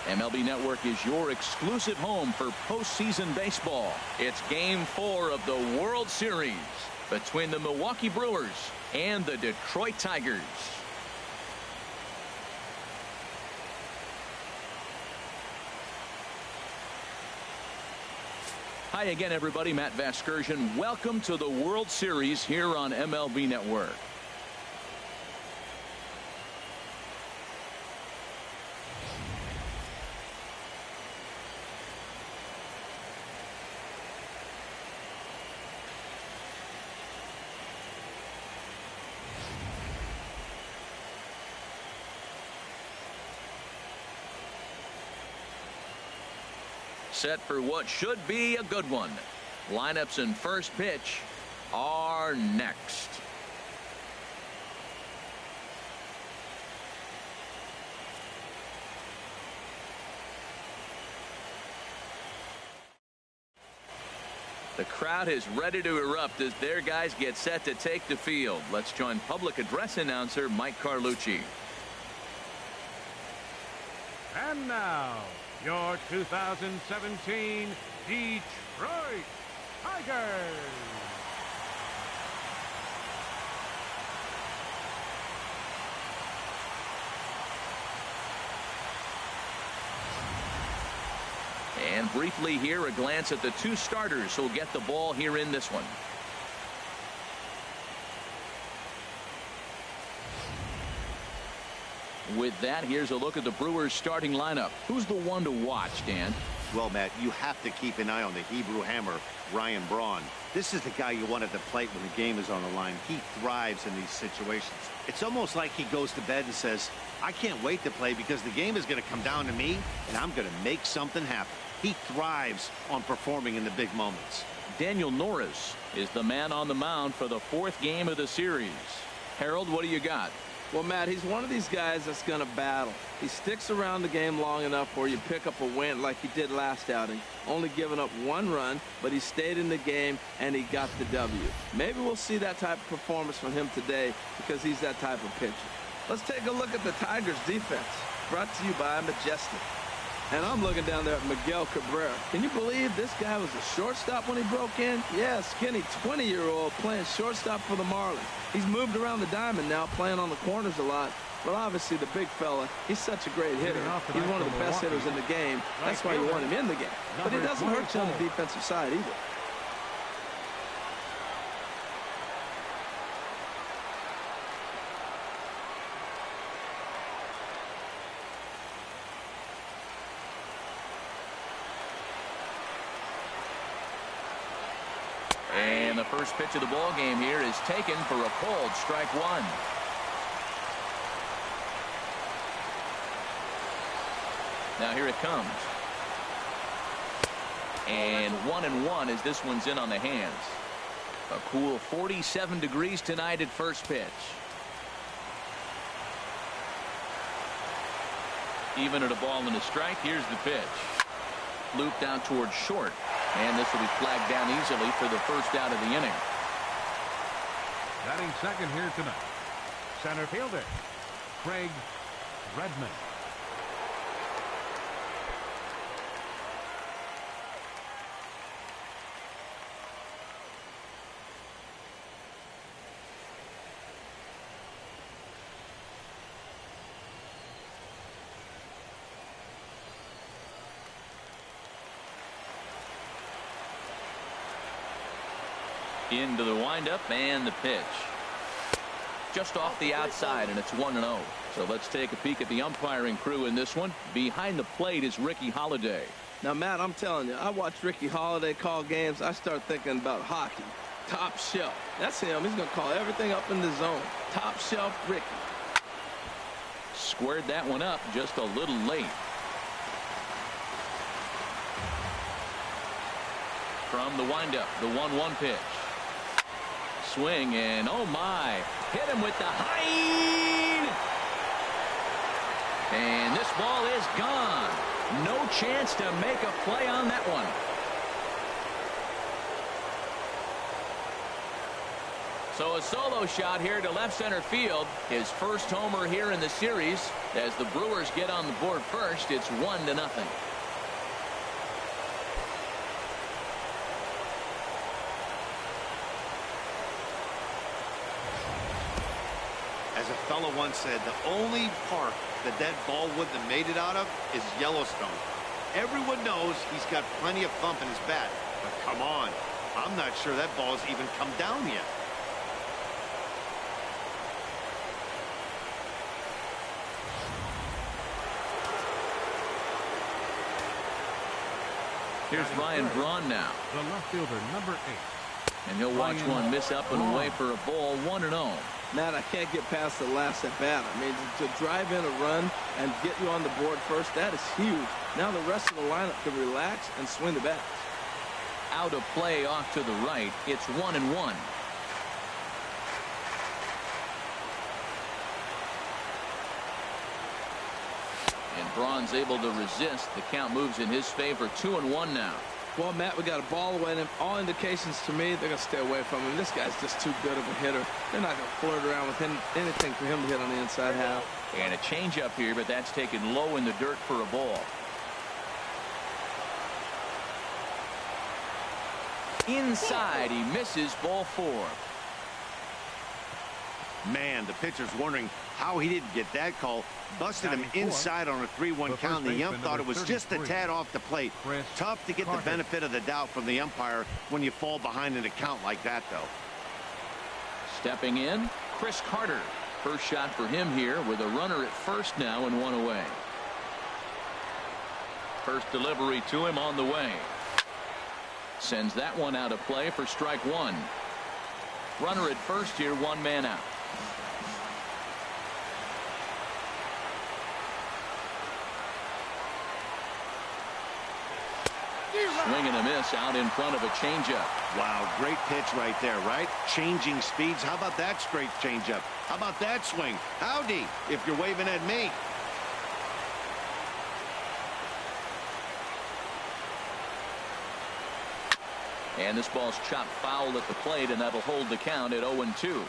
MLB Network is your exclusive home for postseason baseball. It's Game 4 of the World Series between the Milwaukee Brewers and the Detroit Tigers. Hi again, everybody. Matt Vasgersian. Welcome to the World Series here on MLB Network. Set for what should be a good one. Lineups and first pitch are next. The crowd is ready to erupt as their guys get set to take the field. Let's join public address announcer Mike Carlucci. And now, your 2017 Detroit Tigers. And briefly here, a glance at the two starters who'll get the ball here in this one. With that, here's a look at the Brewers starting lineup. Who's the one to watch, Dan? Well, Matt, you have to keep an eye on the Hebrew Hammer, Ryan Braun. This is the guy you want at the plate when the game is on the line. He thrives in these situations. It's almost like he goes to bed and says, I can't wait to play because the game is going to come down to me and I'm going to make something happen. He thrives on performing in the big moments. Daniel Norris is the man on the mound for the fourth game of the series. Harold, what do you got? Well, Matt, he's one of these guys that's going to battle. He sticks around the game long enough where you pick up a win like he did last outing. Only giving up one run, but he stayed in the game and he got the W. Maybe we'll see that type of performance from him today because he's that type of pitcher. Let's take a look at the Tigers' defense. Brought to you by Majestic. And I'm looking down there at Miguel Cabrera. Can you believe this guy was a shortstop when he broke in? Yeah, skinny 20-year-old playing shortstop for the Marlins. He's moved around the diamond now, playing on the corners a lot. But obviously the big fella, he's such a great hitter. He's one of the best hitters in the game. That's why you want him in the game. But he doesn't hurt you on the defensive side either. And the first pitch of the ball game here is taken for a called strike one. Now here it comes. And 1-1 as this one's in on the hands. A cool 47 degrees tonight at first pitch. Even at a ball and a strike, here's the pitch. Looped down towards short. And this will be flagged down easily for the first out of the inning. Batting second here tonight, center fielder Craig Redmond. Into the windup and the pitch. Just off the outside, and it's 1-0. So let's take a peek at the umpiring crew in this one. Behind the plate is Ricky Holiday. Now, Matt, I'm telling you, I watch Ricky Holiday call games. I start thinking about hockey. Top shelf. That's him. He's going to call everything up in the zone. Top shelf Ricky. Squared that one up just a little late. From the windup, the 1-1 pitch. Swing, and oh my, hit him with the high. And this ball is gone. No chance to make a play on that one. So a solo shot here to left center field. His first homer here in the series. As the Brewers get on the board first, it's 1-0. As a fellow once said, the only park that ball wouldn't have made it out of is Yellowstone. Everyone knows he's got plenty of thump in his bat, but come on, I'm not sure that ball's even come down yet. Here's Ryan Braun now. The left fielder, number 8. And he'll watch one miss up and away for a ball. 1-0. Matt, I can't get past the last at bat. I mean, to drive in a run and get you on the board first, that is huge. Now the rest of the lineup can relax and swing the bat. Out of play off to the right. It's 1-1. And Braun's able to resist. The count moves in his favor. 2-1 now. Well, Matt, we got a ball away, and all indications to me, they're going to stay away from him. This guy's just too good of a hitter. They're not going to flirt around with anything for him to hit on the inside half. And a changeup here, but that's taken low in the dirt for a ball. Inside, he misses. Ball 4. Man, the pitcher's wondering how he didn't get that call. Busted him inside on a 3-1 count. The ump thought it was just a tad off the plate. Tough to get the benefit of the doubt from the umpire when you fall behind in a count like that, though. Stepping in, Chris Carter. First shot for him here with a runner at first now and 1 away. First delivery to him on the way. Sends that one out of play for strike 1. Runner at first here, 1 man out. Swing and a miss out in front of a changeup. Wow, great pitch right there, right? Changing speeds. How about that straight changeup? How about that swing? Howdy, if you're waving at me. And this ball's chopped foul at the plate, and that'll hold the count at 0-2.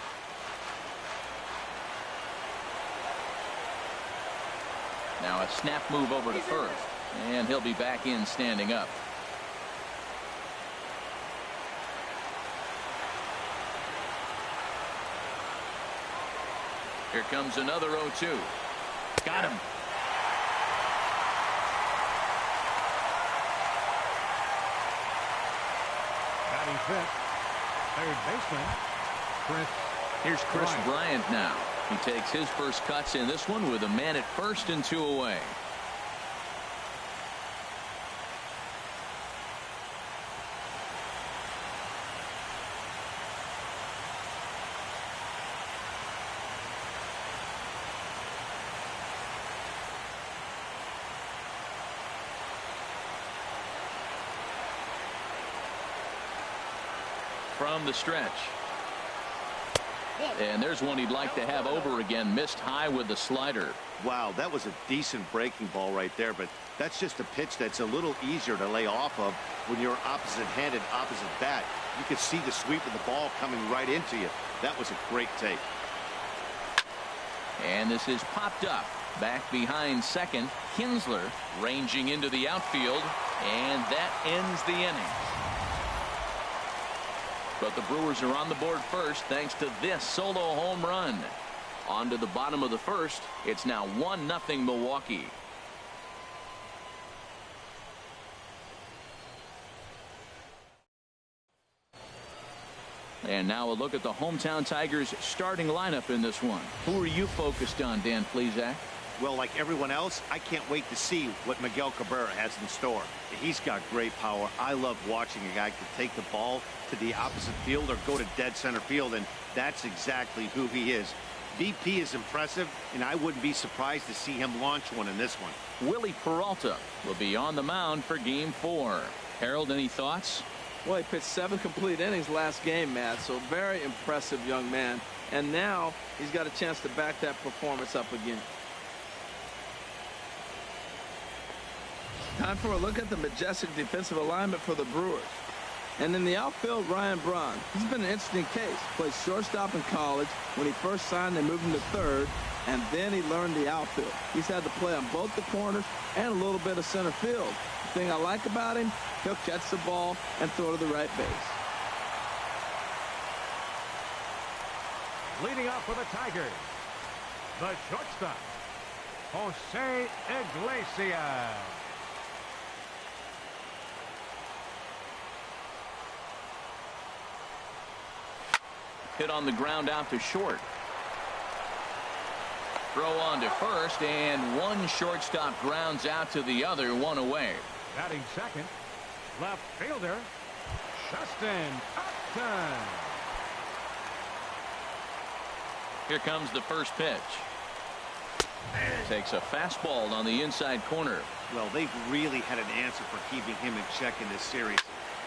Now a snap move over to first, and he'll be back in standing up. Here comes another 0-2. Got him. Batting fifth, third baseman, Chris. Here's Chris Bryant now. He takes his first cuts in this one with a man at first and 2 away. From the stretch. And there's one he'd like to have over again. Missed high with the slider. Wow, that was a decent breaking ball right there, but that's just a pitch that's a little easier to lay off of when you're opposite-handed, opposite bat. You could see the sweep of the ball coming right into you. That was a great take. And this is popped up. Back behind second. Kinsler ranging into the outfield. And that ends the inning. But the Brewers are on the board first thanks to this solo home run. On to the bottom of the first. It's now 1-0 Milwaukee. And now a look at the hometown Tigers starting lineup in this one. Who are you focused on, Dan Plesac? Well, like everyone else, I can't wait to see what Miguel Cabrera has in store. He's got great power. I love watching a guy can take the ball to the opposite field or go to dead center field, and that's exactly who he is. VP is impressive, and I wouldn't be surprised to see him launch one in this one. Willie Peralta will be on the mound for Game 4. Harold, any thoughts? Well, he pitched 7 complete innings last game, Matt, so very impressive young man. And now he's got a chance to back that performance up again. Time for a look at the majestic defensive alignment for the Brewers. And in the outfield, Ryan Braun. He's been an interesting case. Played shortstop in college. When he first signed, they moved him to third, and then he learned the outfield. He's had to play on both the corners and a little bit of center field. The thing I like about him, he'll catch the ball and throw to the right base. Leading off for the Tigers, the shortstop, Jose Iglesias. Hit on the ground out to short. Throw on to first, and one shortstop grounds out to the other, one away. Batting second, left fielder, Justin Upton. Here comes the first pitch. Takes a fastball on the inside corner. Well, they've really had an answer for keeping him in check in this series.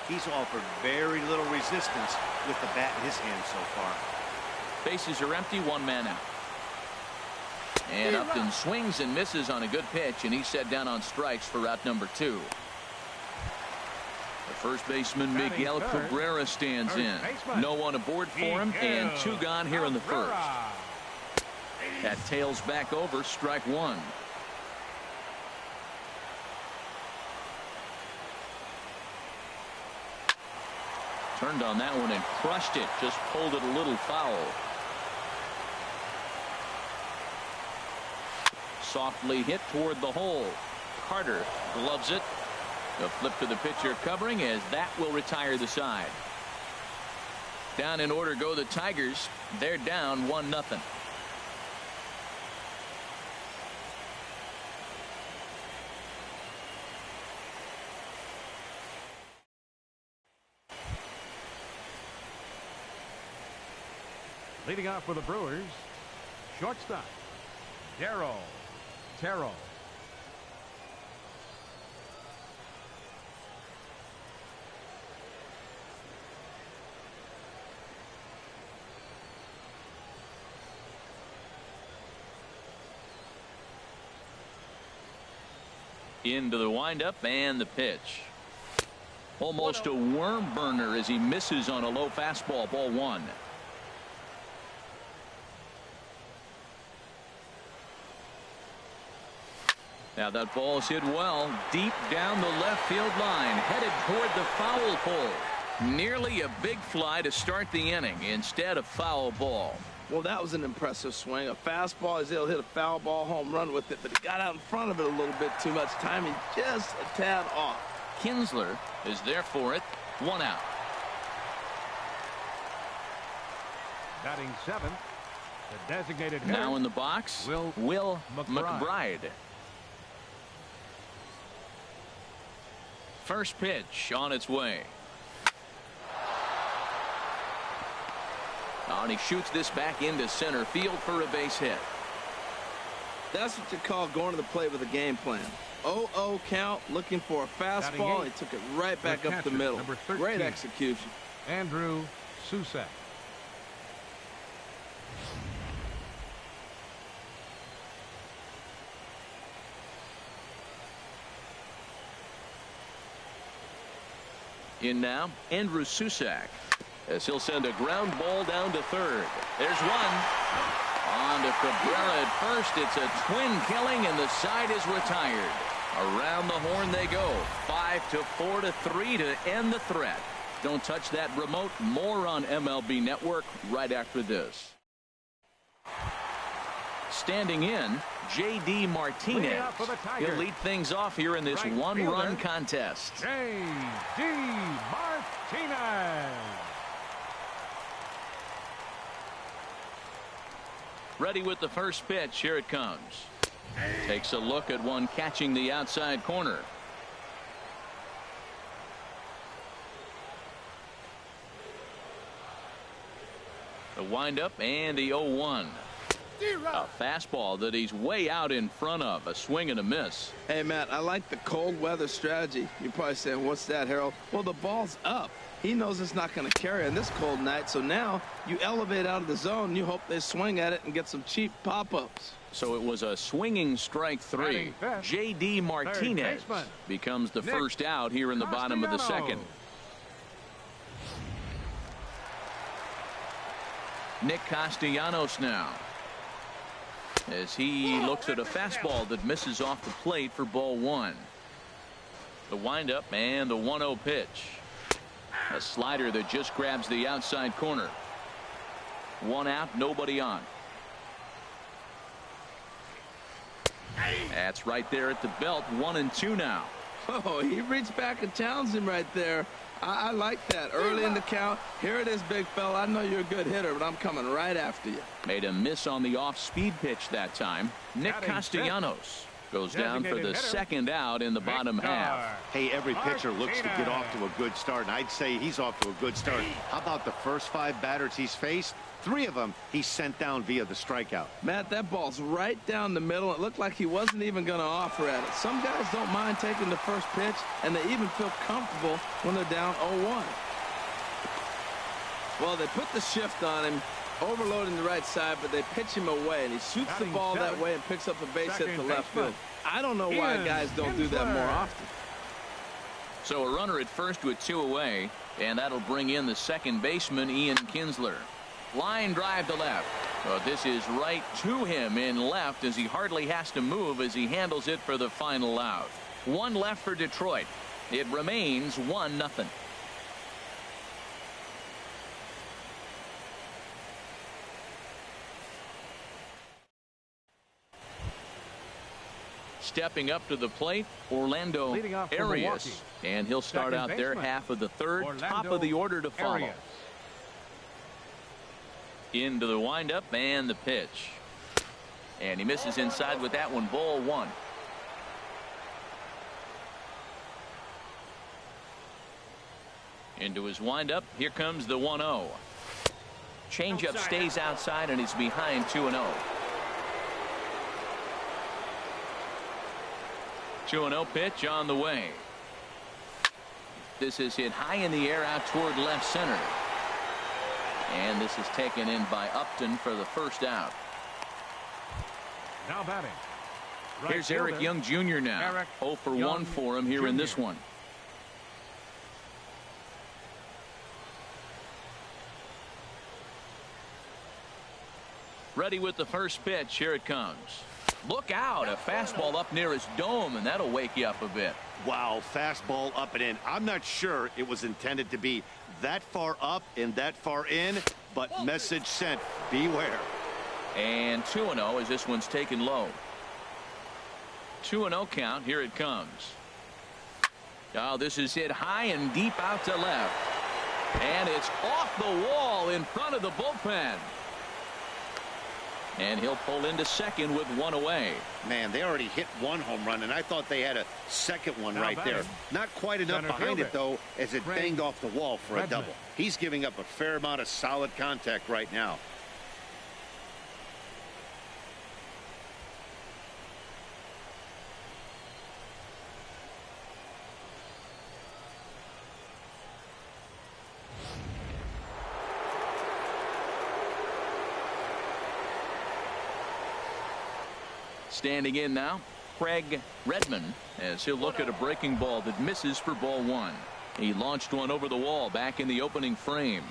He's offered very little resistance with the bat in his hand so far. Bases are empty, one man out. And Upton swings and misses on a good pitch, and he's set down on strikes for out number 2. The first baseman, Miguel Cabrera, stands in. No one aboard for him, and 2 gone here in the first. That tails back over, strike 1. Turned on that one and crushed it. Just pulled it a little foul. Softly hit toward the hole. Carter gloves it. A flip to the pitcher covering, as that will retire the side. Down in order go the Tigers. They're down 1-0. Leading off for the Brewers, shortstop, Darryl Terrell. Into the windup and the pitch. Almost a worm burner as he misses on a low fastball, ball 1. Now that ball's hit well, deep down the left field line, headed toward the foul pole. Nearly a big fly to start the inning, instead a foul ball. Well, that was an impressive swing. A fastball, he'll hit a foul ball home run with it, but he got out in front of it a little bit too much. Timing just a tad off. Kinsler is there for it. 1 out. Batting 7th, the designated hitter. Now in the box, Will McBride. First pitch on its way. Oh, and he shoots this back into center field for a base hit. That's what you call going to the plate with a game plan. 0-0 count, looking for a fastball. He took it right back up the middle. Great execution. Andrew Susak. In now, Andrew Susak, as he'll send a ground ball down to third. There's one. On to Cabrera at first. It's a twin killing, and the side is retired. Around the horn they go. 5-4 to 3 to end the threat. Don't touch that remote. More on MLB Network right after this. Standing in, J.D. Martinez. He'll lead things off here in this one-run contest. J.D. Martinez. Ready with the first pitch. Here it comes. Takes a look at one catching the outside corner. The windup and the 0-1. A fastball that he's way out in front of. A swing and a miss. Hey, Matt, I like the cold weather strategy. You're probably saying, what's that, Harold? Well, the ball's up. He knows it's not going to carry on this cold night, so now you elevate out of the zone. You hope they swing at it and get some cheap pop-ups. So it was a swinging strike 3. J.D. Martinez becomes the first out here in the bottom of the second. Nick Castellanos now, as he looks at a fastball that misses off the plate for ball one. The windup and the 1-0 pitch. A slider that just grabs the outside corner. One out, nobody on. That's right there at the belt. 1-2 now. Oh, he reached back and challenged him right there. I like that. Early in the count. Here it is, big fella. I know you're a good hitter, but I'm coming right after you. Made a miss on the off-speed pitch that time. Nick Castellanos goes down for the second out in the bottom half. Hey, every pitcher looks to get off to a good start, and I'd say he's off to a good start. How about the first 5 batters he's faced? 3 of them he sent down via the strikeout. Matt, that ball's right down the middle. It looked like he wasn't even going to offer at it. Some guys don't mind taking the first pitch, and they even feel comfortable when they're down 0-1. Well, they put the shift on him, overloading the right side, but they pitch him away, and he shoots the ball that way and picks up a base hit to left field. I don't know why guys don't do that more often. So a runner at first with 2 away, and that'll bring in the second baseman, Ian Kinsler. Line drive to left. Well, this is right to him in left, as he hardly has to move as he handles it for the final out. 1 left for Detroit. It remains 1-0. Stepping up to the plate, Orlando Arias, and he'll start out their half of the third. Top of the order to follow. Into the windup and the pitch, and he misses inside with that one. Ball 1. Into his windup. Here comes the 1-0. Changeup stays outside, and he's behind 2-0. 2-0 pitch on the way. This is hit high in the air out toward left center. And this is taken in by Upton for the first out. Now batting. Here's Eric Young Jr. now. 0 for 1 for him here in this one. Ready with the first pitch. Here it comes. Look out. A fastball up near his dome, and that'll wake you up a bit. Wow, fastball up and in. I'm not sure it was intended to be that far up and that far in, but message sent. Beware. And 2-0 as this one's taken low. 2-0 count. Here it comes. Oh, this is hit high and deep out to left. And it's off the wall in front of the bullpen. And he'll pull into second with 1 away. Man, they already hit 1 home run, and I thought they had a second one right there. Not quite enough behind it, though, as it banged off the wall for a double. He's giving up a fair amount of solid contact right now. Standing in now, Craig Redmond, as he'll look at a breaking ball that misses for ball 1. He launched one over the wall back in the opening frame.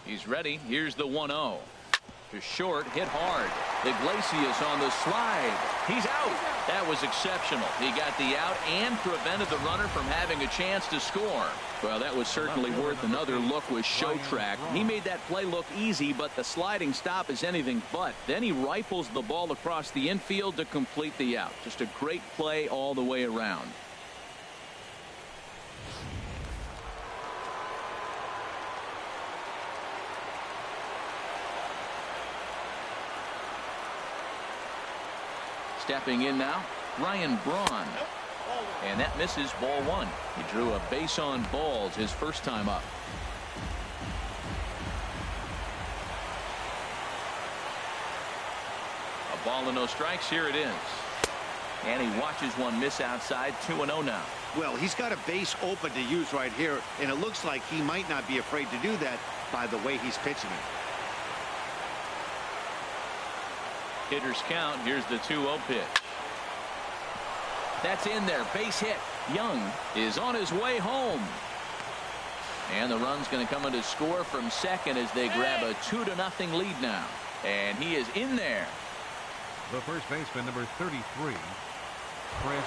He's ready. Here's the 1-0. To short, hit hard. Iglesias on the slide. He's out. That was exceptional. He got the out and prevented the runner from having a chance to score. Well, that was certainly worth another look with show track. He made that play look easy, but the sliding stop is anything but. Then he rifles the ball across the infield to complete the out. Just a great play all the way around. Stepping in now, Ryan Braun. And that misses ball 1. He drew a base on balls his first time up. A ball and no strikes. Here it is. And he watches one miss outside. 2-0 now. Well, he's got a base open to use right here, and it looks like he might not be afraid to do that by the way he's pitching it. Hitters count. Here's the 2-0 pitch. That's in there. Base hit. Young is on his way home. And the run's going to come in to score from second as they grab a 2-0 lead now. And he is in there. The first baseman, number 33, Chris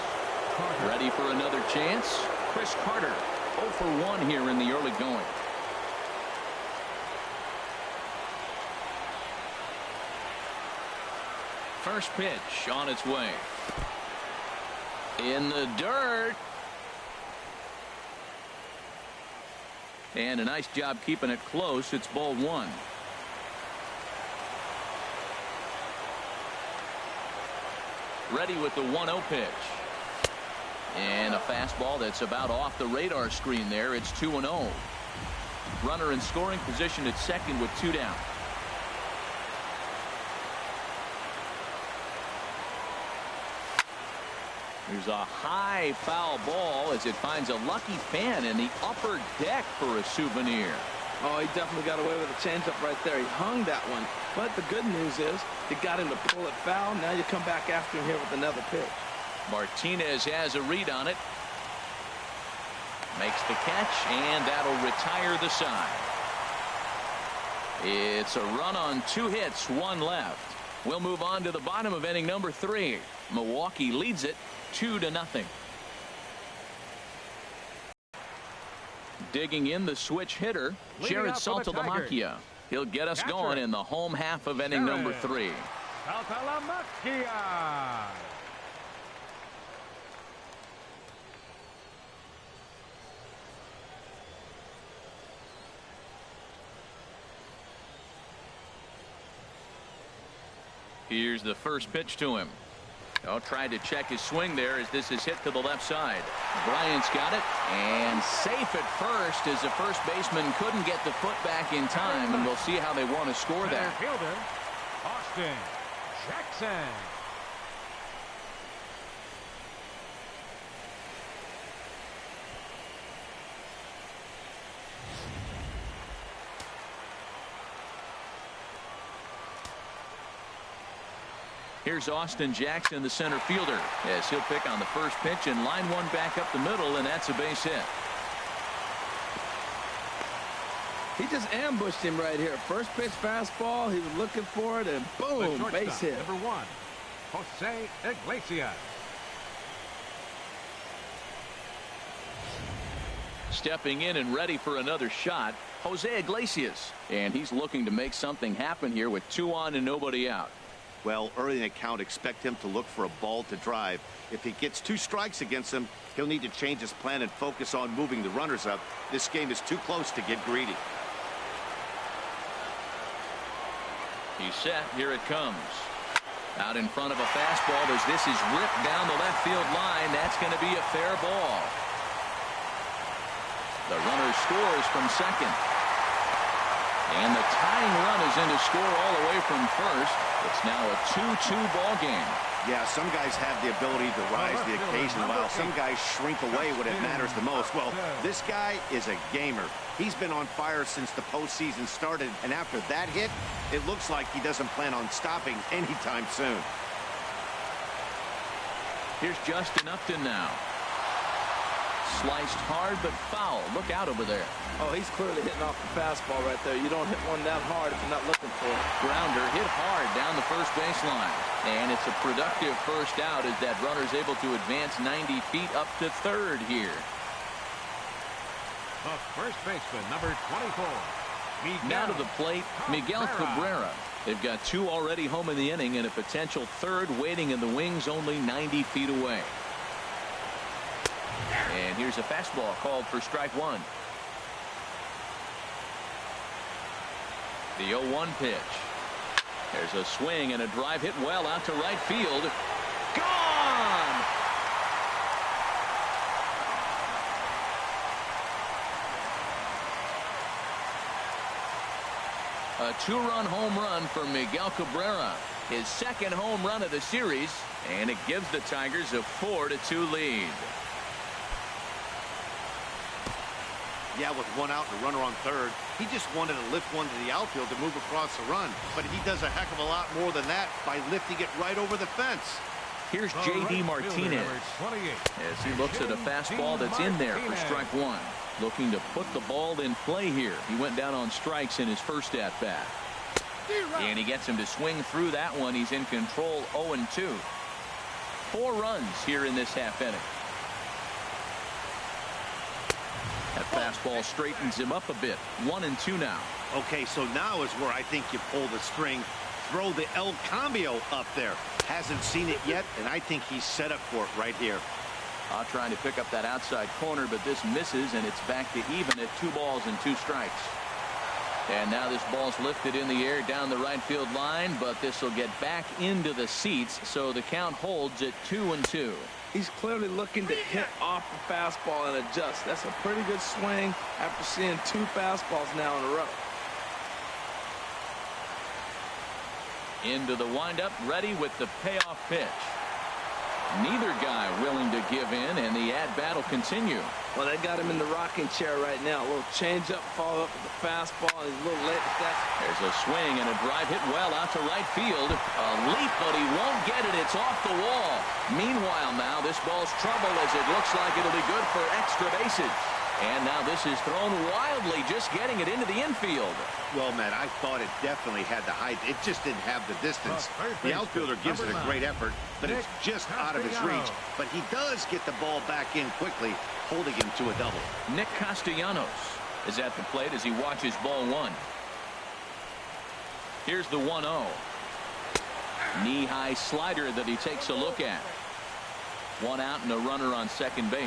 Carter. Ready for another chance. Chris Carter, 0 for 1 here in the early going. First pitch on its way. In the dirt. And a nice job keeping it close. It's ball 1. Ready with the 1-0 pitch. And a fastball that's about off the radar screen there. It's 2-0. Runner in scoring position at second with 2 down. There's a high foul ball as it finds a lucky fan in the upper deck for a souvenir. Oh, he definitely got away with a changeup right there. He hung that one. But the good news is you got him to pull it foul. Now you come back after him here with another pitch. Martinez has a read on it. Makes the catch, and that'll retire the side. It's a run on 2 hits, 1 left. We'll move on to the bottom of inning number 3. Milwaukee leads it 2-0. Digging in the switch hitter, Jared Saltalamacchia. He'll get us going in the home half of inning number 3. Saltalamacchia. Here's the first pitch to him. Oh, tried to check his swing there as this is hit to the left side. Bryant's got it, and safe at first as the first baseman couldn't get the foot back in time, and we'll see how they want to score that. Fielder, Austin Jackson. Here's Austin Jackson, the center fielder, as he'll pick on the first pitch and line one back up the middle, and that's a base hit. He just ambushed him right here. First pitch fastball. He was looking for it, and boom, base hit. Number 1, Jose Iglesias. Stepping in and ready for another shot, Jose Iglesias. And he's looking to make something happen here with 2 on and nobody out. Well, early in the count, expect him to look for a ball to drive. If he gets 2 strikes against him, he'll need to change his plan and focus on moving the runners up. This game is too close to get greedy. He's set. Here it comes. Out in front of a fastball as this is ripped down the left field line. That's going to be a fair ball. The runner scores from second. And the tying run is in to score all the way from first. It's now a 2-2 ball game. Yeah, some guys have the ability to rise the occasion, while some guys shrink away when it matters the most. Well, this guy is a gamer. He's been on fire since the postseason started, and after that hit, it looks like he doesn't plan on stopping anytime soon. Here's Justin Upton now. Sliced hard but foul. Look out over there. Oh, he's clearly hitting off the fastball right there. You don't hit one that hard if you're not looking for it. Grounder hit hard down the first baseline. And it's a productive first out as that runner's able to advance 90 feet up to third here. The first baseman, number 24. Now to the plate, Miguel Cabrera. They've got 2 already home in the inning and a potential third waiting in the wings only 90 feet away. And here's a fastball called for strike 1. The 0-1 pitch. There's a swing and a drive hit well out to right field. Gone! A 2-run home run for Miguel Cabrera. His second home run of the series, and it gives the Tigers a 4-2 lead. Yeah, with 1 out and a runner on third, he just wanted to lift one to the outfield to move across the run. But he does a heck of a lot more than that by lifting it right over the fence. Here's J.D. Martinez as he looks at a fastball that's in there for strike one. Looking to put the ball in play here. He went down on strikes in his first at bat. And he gets him to swing through that one. He's in control 0-2. 4 runs here in this half inning. That fastball straightens him up a bit. 1-2 now. Okay, so now is where I think you pull the string. Throw the El Cambio up there. Hasn't seen it yet, and I think he's set up for it right here. Trying to pick up that outside corner, but this misses, and it's back to even at 2 balls and 2 strikes. And now this ball's lifted in the air down the right field line, but this will get back into the seats, so the count holds at 2-2. He's clearly looking to hit off the fastball and adjust. That's a pretty good swing after seeing 2 fastballs now in a row. Into the windup, ready with the payoff pitch. Neither guy willing to give in, and the at-bat will continue. Well, they got him in the rocking chair right now. A little change-up, follow up with the fastball, and he's a little late with that. There's a swing and a drive hit well out to right field. A leap, but he won't get it. It's off the wall. Meanwhile, now this ball's trouble as it looks like it'll be good for extra bases. And now this is thrown wildly, just getting it into the infield. Well, Matt, I thought it definitely had the height. It just didn't have the distance. The outfielder gives it a great effort, but it's just out of his reach. But he does get the ball back in quickly, holding him to a double. Nick Castellanos is at the plate as he watches ball 1. Here's the 1-0. Knee-high slider that he takes a look at. 1 out and a runner on second base.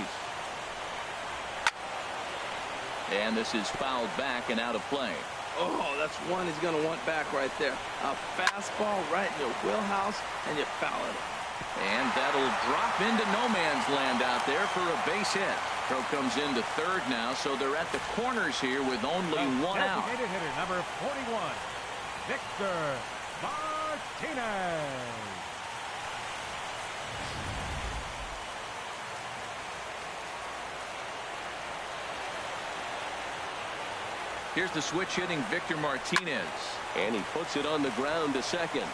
And this is fouled back and out of play. Oh, that's one he's going to want back right there. A fastball right in your wheelhouse, and you foul it. And that'll drop into no man's land out there for a base hit. Throw comes into third now, so they're at the corners here with only 1 out. Designated hitter number 41, Victor Martinez. Here's the switch hitting Victor Martinez, and he puts it on the ground to second.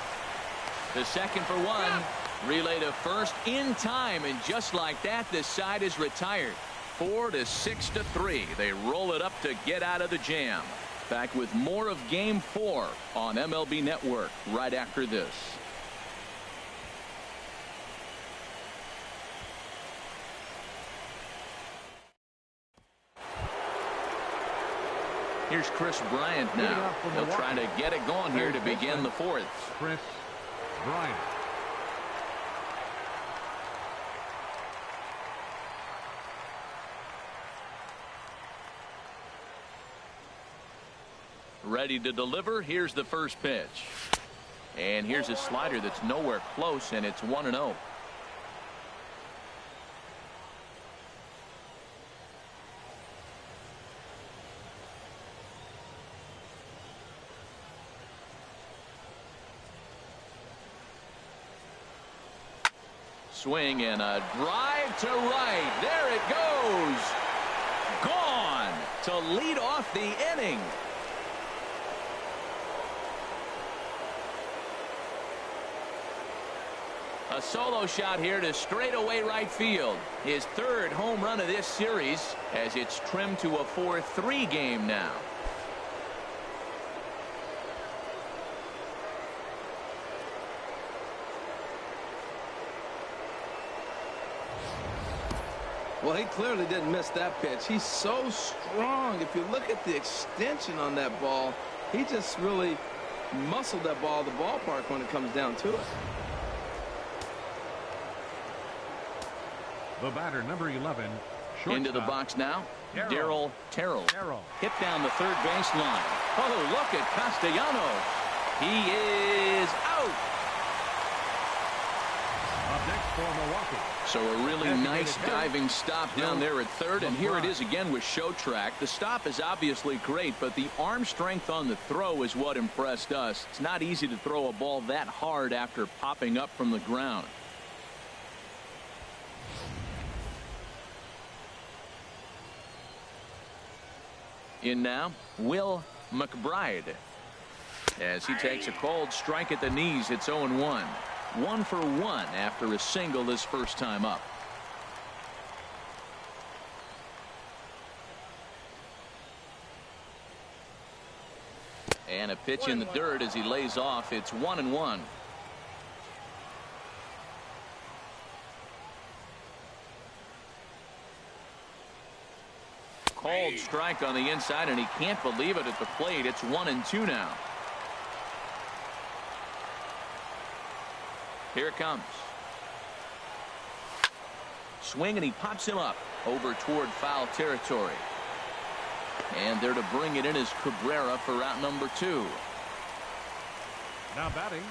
The second for 1. Relay to first in time, and just like that, this side is retired. 4-6-3. They roll it up to get out of the jam. Back with more of Game 4 on MLB Network right after this. Here's Chris Bryant now. They'll try to get it going here to begin the 4th. Chris Bryant. Ready to deliver. Here's the first pitch. And here's a slider that's nowhere close, and it's 1-0. Swing and a drive to right. There it goes. Gone to lead off the inning. A solo shot here to straightaway right field. His 3rd home run of this series as it's trimmed to a 4-3 game now. Well, he clearly didn't miss that pitch. He's so strong. If you look at the extension on that ball, he just really muscled that ball to the ballpark when it comes down to it. The batter, number 11, shortstop. Into the box now, Darryl Terrell. Hit down the third baseline. Oh, look at Castellanos. He is out. Up next for Milwaukee. So a really nice diving stop down there at third, and here it is again with show track. The stop is obviously great, but the arm strength on the throw is what impressed us. It's not easy to throw a ball that hard after popping up from the ground. In now, Will McBride. As he takes a cold strike at the knees, it's 0-1. 1 for 1 after a single his first time up. And a pitch in the dirt as he lays off. It's 1-1. Called strike on the inside, and he can't believe it at the plate. It's 1-2 now. Here it comes. Swing, and he pops him up over toward foul territory. And there to bring it in is Cabrera for out number 2. Now batting.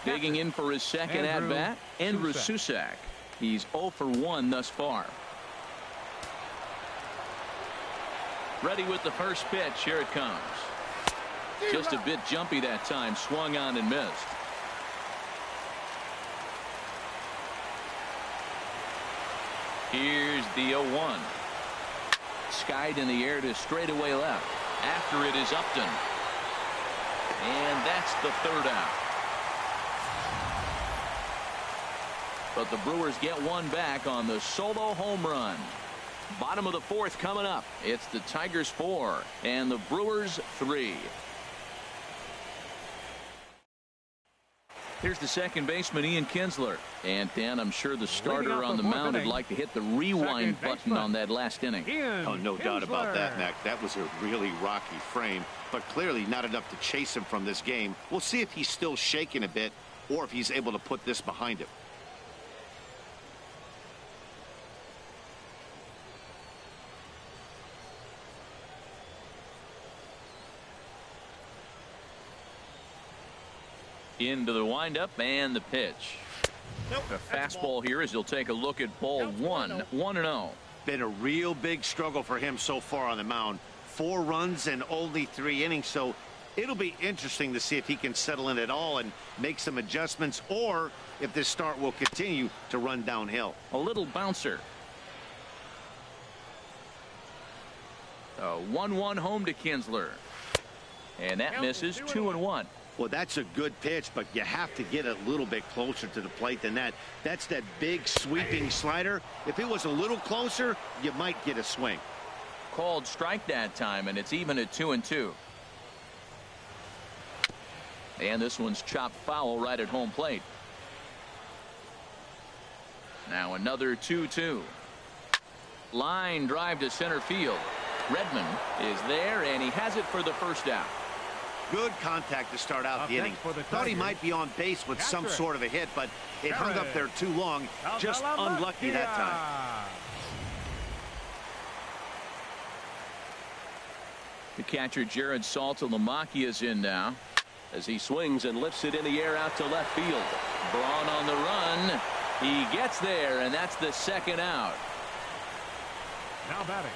Digging in for his second at-bat, Andrew Susac. He's 0 for 1 thus far. Ready with the first pitch. Here it comes. Just a bit jumpy that time. Swung on and missed. Here's the 0-1. Skied in the air to straightaway left. After it is Upton. And that's the third out. But the Brewers get one back on the solo home run. Bottom of the fourth coming up. It's the Tigers 4 and the Brewers 3. Here's the second baseman, Ian Kinsler. And Dan, I'm sure the starter on the mound would like to hit the rewind button on that last inning. Oh, no doubt about that, Mac. That was a really rocky frame, but clearly not enough to chase him from this game. We'll see if he's still shaking a bit or if he's able to put this behind him. Into the windup and the pitch. A fastball here as he'll take a look at ball 1. 1-0. Been a real big struggle for him so far on the mound. 4 runs and only 3 innings, so it'll be interesting to see if he can settle in at all and make some adjustments, or if this start will continue to run downhill. A little bouncer. A 1-1 home to Kinsler. And that misses. 2-1. Well, that's a good pitch, but you have to get a little bit closer to the plate than that. That's that big sweeping slider. If it was a little closer, you might get a swing. Called strike that time, and it's even at 2-2. And this one's chopped foul right at home plate. Now another 2-2. Line drive to center field. Redmond is there, and he has it for the first out. Good contact to start out the inning. Thought he might be on base with some sort of a hit, but it hung up there too long. Just unlucky that time. The catcher Jared Saltalamacchia is in now as he swings and lifts it in the air out to left field. Braun on the run. He gets there, and that's the second out. Now batting.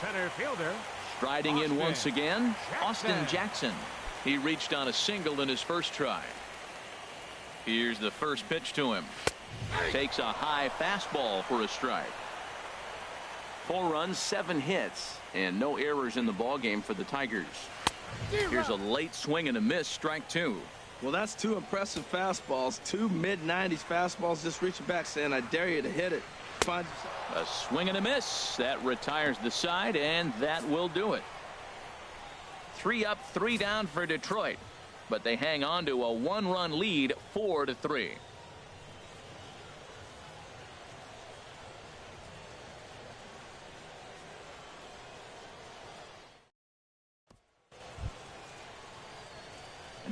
Center fielder. Striding in once again, Austin Jackson. He reached on a single in his first try. Here's the first pitch to him. Takes a high fastball for a strike. 4 runs, 7 hits, and no errors in the ballgame for the Tigers. Here's a late swing and a miss, strike 2. Well, that's 2 impressive fastballs. 2 mid-90s fastballs just reaching back saying, I dare you to hit it. A swing and a miss. That retires the side, and that will do it. 3 up, 3 down for Detroit, but they hang on to a 1-run lead, 4-3.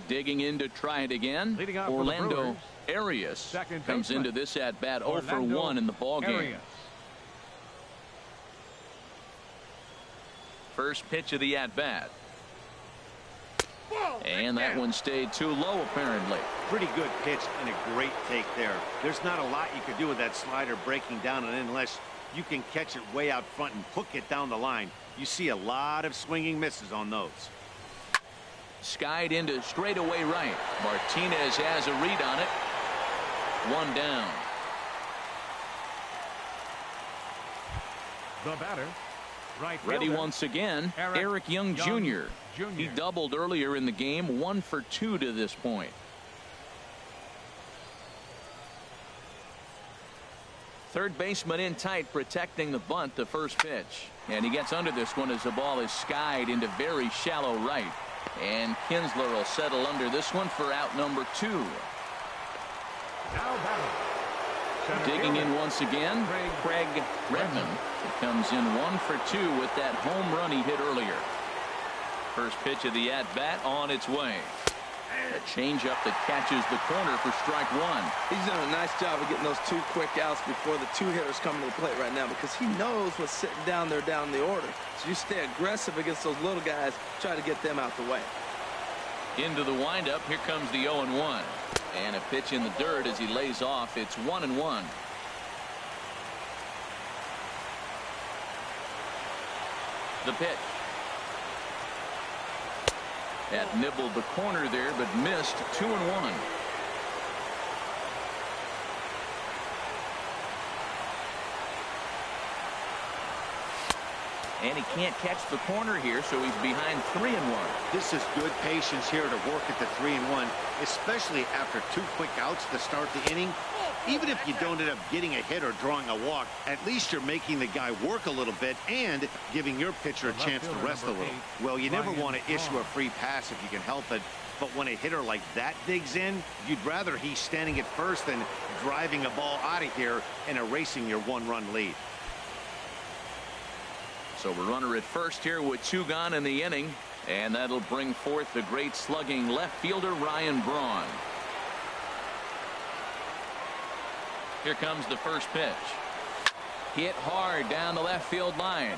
Digging in to try it again. Orlando Arias comes into this at bat 0 for 1 in the ball game. First pitch of the at bat. And that one stayed too low apparently. Pretty good pitch and a great take there. There's not a lot you could do with that slider breaking down, and unless you can catch it way out front and hook it down the line, you see a lot of swinging misses on those. Skied into straightaway right. Martinez has a read on it. 1 down. The batter. Right ready once again, Eric Young Jr. He doubled earlier in the game, 1 for 2 to this point. Third baseman in tight, protecting the bunt, the first pitch. And he gets under this one as the ball is skied into very shallow right. And Kinsler will settle under this one for out number 2. Now batting. Center Digging fielder, in once again, Craig Redmond. He comes in 1 for 2 with that home run he hit earlier. First pitch of the at-bat on its way. A changeup that catches the corner for strike 1. He's done a nice job of getting those 2 quick outs before the 2 hitters come to the plate right now, because he knows what's sitting down there down the order. So you stay aggressive against those little guys, try to get them out the way. Into the windup, here comes the 0-1. And a pitch in the dirt as he lays off. It's 1-1. The pitch. That nibbled the corner there, but missed. 2-1. And he can't catch the corner here, so he's behind 3-1. This is good patience here to work at the 3-1, especially after 2 quick outs to start the inning. Even if you don't end up getting a hit or drawing a walk, at least you're making the guy work a little bit and giving your pitcher a chance to rest a little. Well, you never want to issue a free pass if you can help it, but when a hitter like that digs in, you'd rather he's standing at first than driving a ball out of here and erasing your 1-run lead. So a runner at first here with 2 gone in the inning, and that'll bring forth the great slugging left fielder Ryan Braun. Here comes the first pitch. Hit hard down the left field line,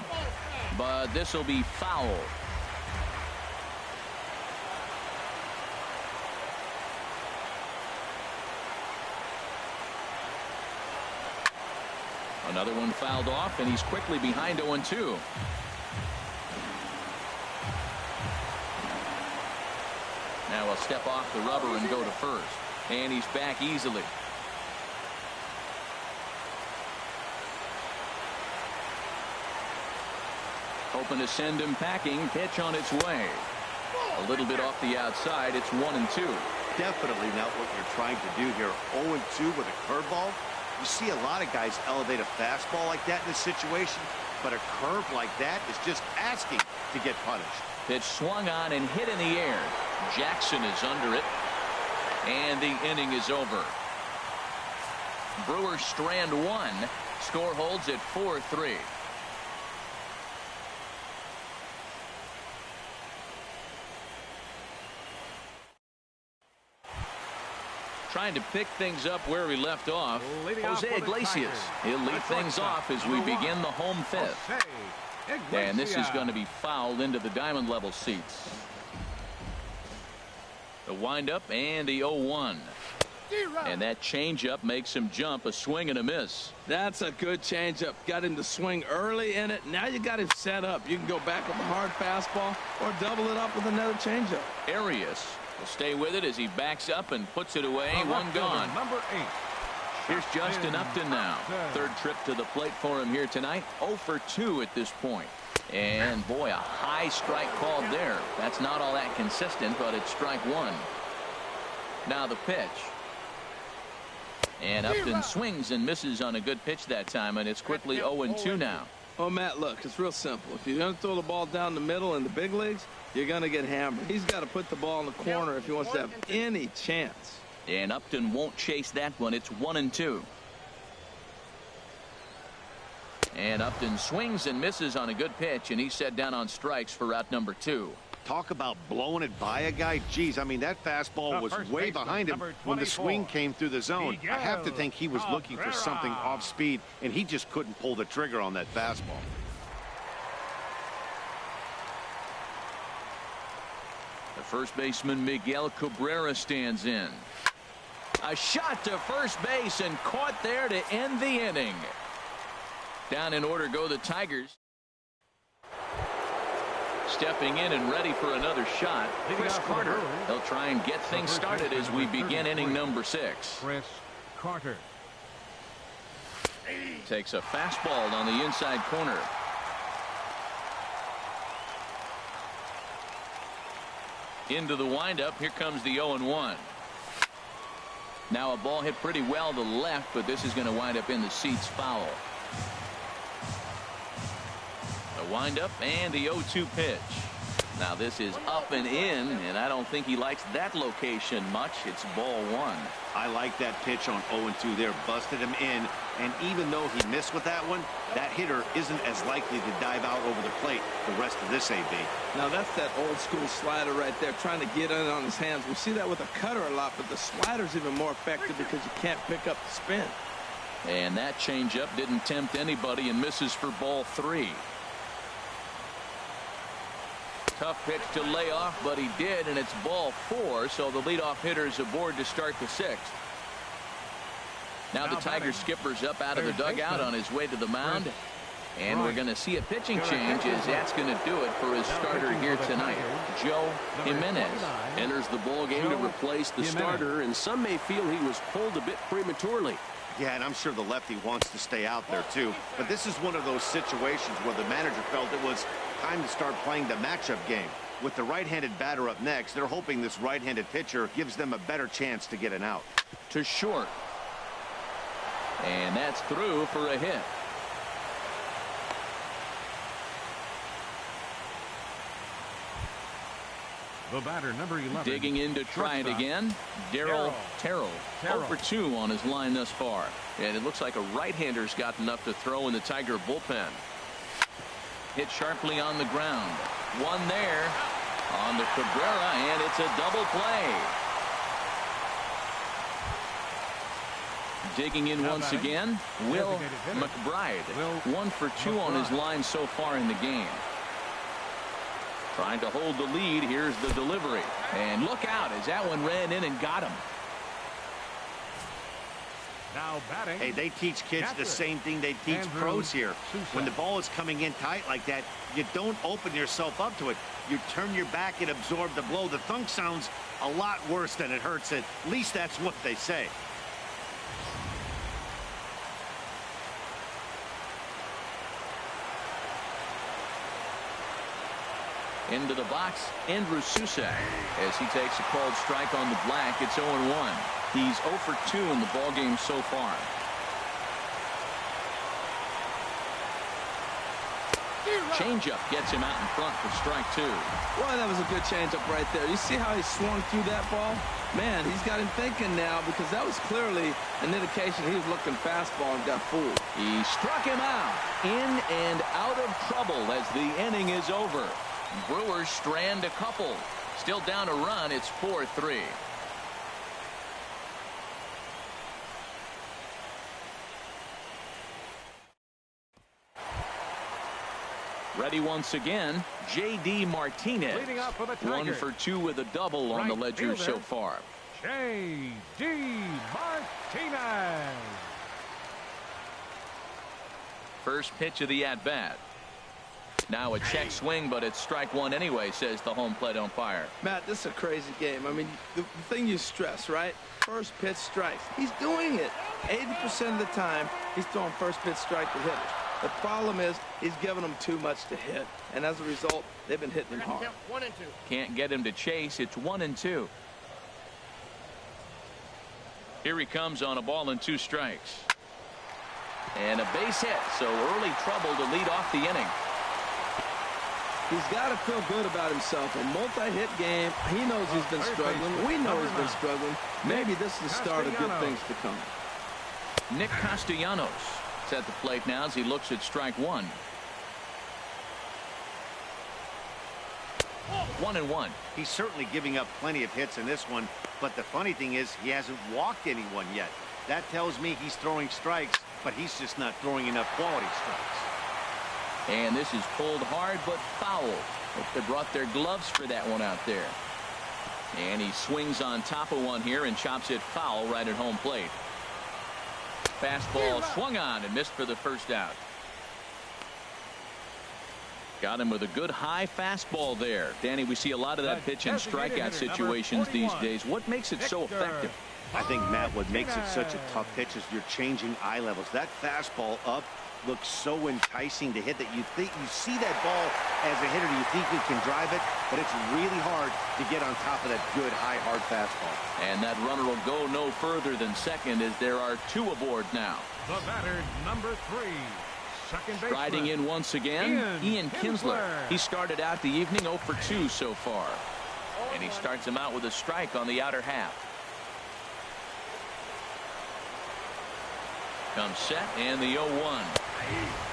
but this will be foul. Another one fouled off, and he's quickly behind 0-2. Now he'll step off the rubber and go to first, and he's back easily. Hoping to send him packing. Pitch on its way. A little bit off the outside. It's 1-2. Definitely not what you're trying to do here. 0-2 with a curveball. You see a lot of guys elevate a fastball like that in this situation, but a curve like that is just asking to get punished. Pitch swung on and hit in the air. Jackson is under it, and the inning is over. Brewers strand 1. Score holds at 4-3. Trying to pick things up where we left off. Jose Iglesias. He'll lead things off as we begin the home 5th. And this is going to be fouled into the diamond level seats. The windup and the 0-1. And that changeup makes him jump. A swing and a miss. That's a good changeup. Got him to swing early in it. Now you got him set up. You can go back with a hard fastball or double it up with another changeup. Arias will stay with it as he backs up and puts it away. 1 gone. Number 8. Here's Justin Upton now. Third trip to the plate for him here tonight. 0 for 2 at this point. And boy, a high strike called there. That's not all that consistent, but it's strike 1. Now the pitch. And Upton swings and misses on a good pitch that time, and it's quickly 0-2 now. Oh, Matt, look, it's real simple. If you're going to throw the ball down the middle in the big leagues, you're going to get hammered. He's got to put the ball in the corner if he wants to have any chance. And Upton won't chase that one. It's 1-2. And Upton swings and misses on a good pitch, and he's set down on strikes for out number 2. Talk about blowing it by a guy. Geez, I mean, that fastball was way behind him when the swing came through the zone. I have to think he was looking for something off speed, and he just couldn't pull the trigger on that fastball. The first baseman Miguel Cabrera stands in. A shot to first base and caught there to end the inning. Down in order go the Tigers. Stepping in and ready for another shot, Chris Carter. They'll try and get things started as we begin inning number 6. Chris Carter takes a fastball on the inside corner. Into the windup. Here comes the 0-1. Now a ball hit pretty well to left, but this is going to wind up in the seats foul. The windup and the 0-2 pitch. Now this is up and in, and I don't think he likes that location much. It's ball one. I like that pitch on 0-2 there. Busted him in, and even though he missed with that one, that hitter isn't as likely to dive out over the plate the rest of this AB. Now that's that old school slider right there, trying to get in on his hands. We see that with a cutter a lot, but the slider's even more effective because you can't pick up the spin. And that changeup didn't tempt anybody and misses for ball three. Tough pitch to lay off, but he did, and it's ball four, so the leadoff hitter is aboard to start the sixth. Now the Tiger skipper's up out of the dugout on his way to the mound, and we're going to see a pitching change as that's going to do it for his starter here tonight. Joe Jimenez enters the ball game to replace the starter, and some may feel he was pulled a bit prematurely. Yeah, and I'm sure the lefty wants to stay out there too. But this is one of those situations where the manager felt it was time to start playing the matchup game. With the right-handed batter up next, they're hoping this right-handed pitcher gives them a better chance to get an out. To short. And that's through for a hit. The batter, number 11. Digging in to try it again. Darryl Terrell. 0 for 2 on his line thus far. And it looks like a right-hander's got enough to throw in the Tiger bullpen. Hit sharply on the ground. One there on the Cabrera, and it's a double play. Digging in once again, Will McBride. 1 for 2 on his line so far in the game. Trying to hold the lead. Here's the delivery. And look out as that one ran in and got him. Now batting. Hey, they teach kids the same thing they teach pros here. When the ball is coming in tight like that, you don't open yourself up to it. You turn your back and absorb the blow. The thunk sounds a lot worse than it hurts. At least that's what they say. Into the box, Andrew Susac, as he takes a called strike on the black. It's 0-1. He's 0 for 2 in the ballgame so far. Changeup gets him out in front for strike 2. Boy, that was a good changeup right there. You see how he swung through that ball? Man, he's got him thinking now, because that was clearly an indication he was looking fastball and got fooled. He struck him out. In and out of trouble as the inning is over. Brewers strand a couple. Still down a run. It's 4-3. Ready once again, J.D. Martinez. 1 for 2 with a double on the ledger so far. J.D. Martinez. First pitch of the at-bat. Now a check swing, but it's strike one anyway, says the home plate umpire. Matt, this is a crazy game. I mean, the thing you stress, right? First pitch strikes. He's doing it. 80% of the time, he's throwing first pitch strike to hitters. The problem is he's giving them too much to hit, and as a result, they've been hitting him hard. 1 and 2. Can't get him to chase. It's 1-2. Here he comes on a ball and 2 strikes. And a base hit, so early trouble to lead off the inning. He's got to feel good about himself. A multi-hit game. He knows he's been struggling. We know he's been struggling. Maybe this is the start of good things to come. Nick Castellanos is at the plate now as he looks at strike 1. 1-1. He's certainly giving up plenty of hits in this one, but the funny thing is he hasn't walked anyone yet. That tells me he's throwing strikes, but he's just not throwing enough quality strikes. And this is pulled hard but foul. They brought their gloves for that one out there. And he swings on top of one here and chops it foul right at home plate. Fastball swung on and missed for the first out. Got him with a good high fastball there. Danny, we see a lot of that pitch in strikeout situations these days. What makes it so effective? I think, Matt, what makes it such a tough pitch is you're changing eye levels. That fastball up looks so enticing to hit that you see that ball as a hitter, you think you can drive it, but it's really hard to get on top of that good high hard fastball. And that runner will go no further than second as there are 2 aboard now. The batter, number 3, second baseman. Riding in once again, Ian Kinsler. He started out the evening 0 for 2 so far. And he starts him out with a strike on the outer half. Comes set and the 0-1.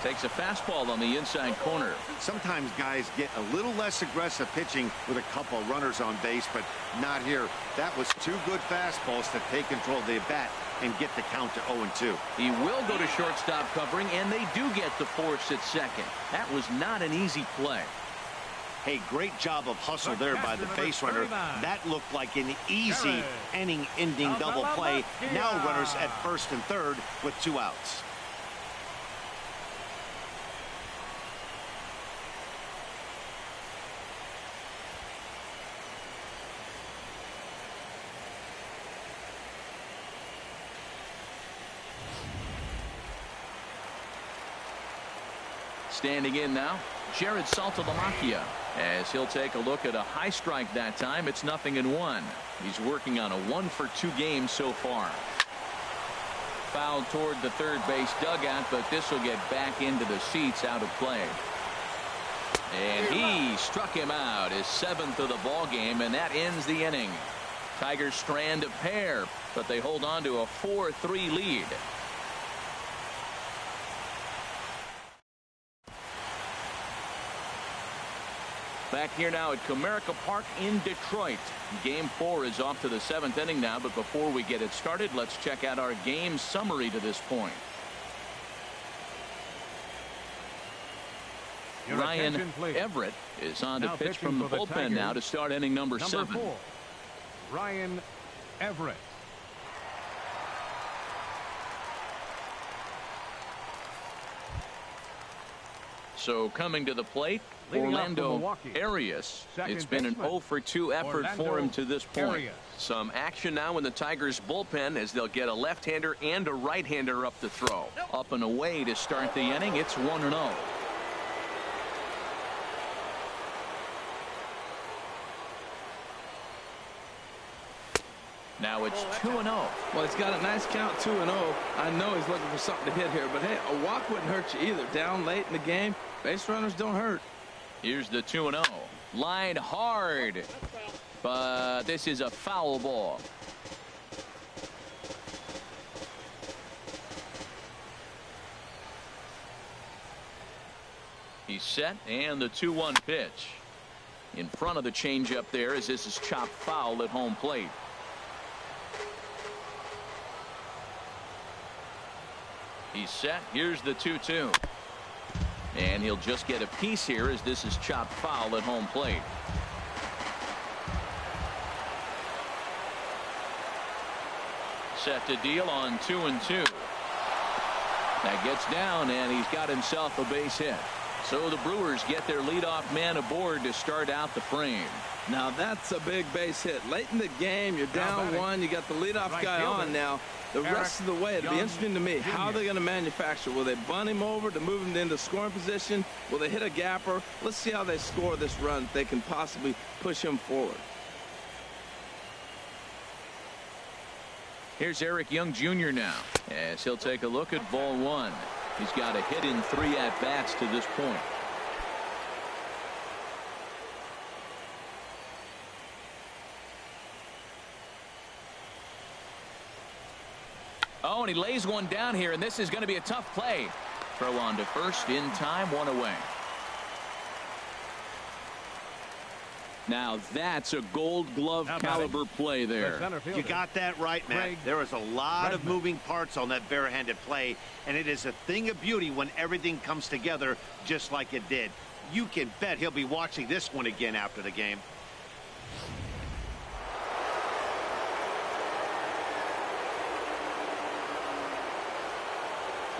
Takes a fastball on the inside corner. Sometimes guys get a little less aggressive pitching with a couple runners on base, but not here. That was 2 good fastballs to take control of the bat and get the count to 0-2. He will go to shortstop covering, and they do get the force at second. That was not an easy play. Hey, great job of hustle there by the base runner. That looked like an easy inning-ending double play. Now runners at first and third with 2 outs. Standing in now, Jared Saltalamacchia, as he'll take a look at a high strike that time. It's 0-1. He's working on a 1 for 2 game so far. Foul toward the third base dugout, but this will get back into the seats, out of play. And he struck him out, his 7th of the ball game, and that ends the inning. Tigers strand a pair, but they hold on to a 4-3 lead. Back here now at Comerica Park in Detroit. Game 4 is off to the 7th inning now, but before we get it started, let's check out our game summary to this point. Ryan Everett is on to pitch from the bullpen now to start inning number 7. 4, Ryan Everett. So coming to the plate, Orlando Arias. It's been an 0 for 2 effort for him to this point. Some action now in the Tigers bullpen as they'll get a left-hander and a right-hander up to throw. Up and away to start the inning. It's 1-0. Now it's 2-0. Well, he's got a nice count, 2-0. I know he's looking for something to hit here, but hey, a walk wouldn't hurt you either. Down late in the game, base runners don't hurt. Here's the 2-0. Line hard, but this is a foul ball. He's set, and the 2-1 pitch. In front of the changeup there, as this is chopped foul at home plate. He's set. Here's the 2-2. And he'll just get a piece here as this is chopped foul at home plate. Set to deal on 2-2. That gets down, and he's got himself a base hit. So the Brewers get their leadoff man aboard to start out the frame. Now that's a big base hit. Late in the game, you're down 1. You got the leadoff guy on now. The rest of the way, it'll be interesting to me. How are they going to manufacture? Will they bunt him over to move him into scoring position? Will they hit a gapper? Let's see how they score this run. They can possibly push him forward. Here's Eric Young Jr. now, as he'll take a look at ball 1. He's got a hit in 3 at-bats to this point. Oh, and he lays one down here, and this is going to be a tough play. Throw on to first in time, 1 away. Now that's a Gold Glove caliber play there. You got that right, Matt. There is a lot of moving parts on that barehanded play, and it is a thing of beauty when everything comes together just like it did. You can bet he'll be watching this one again after the game.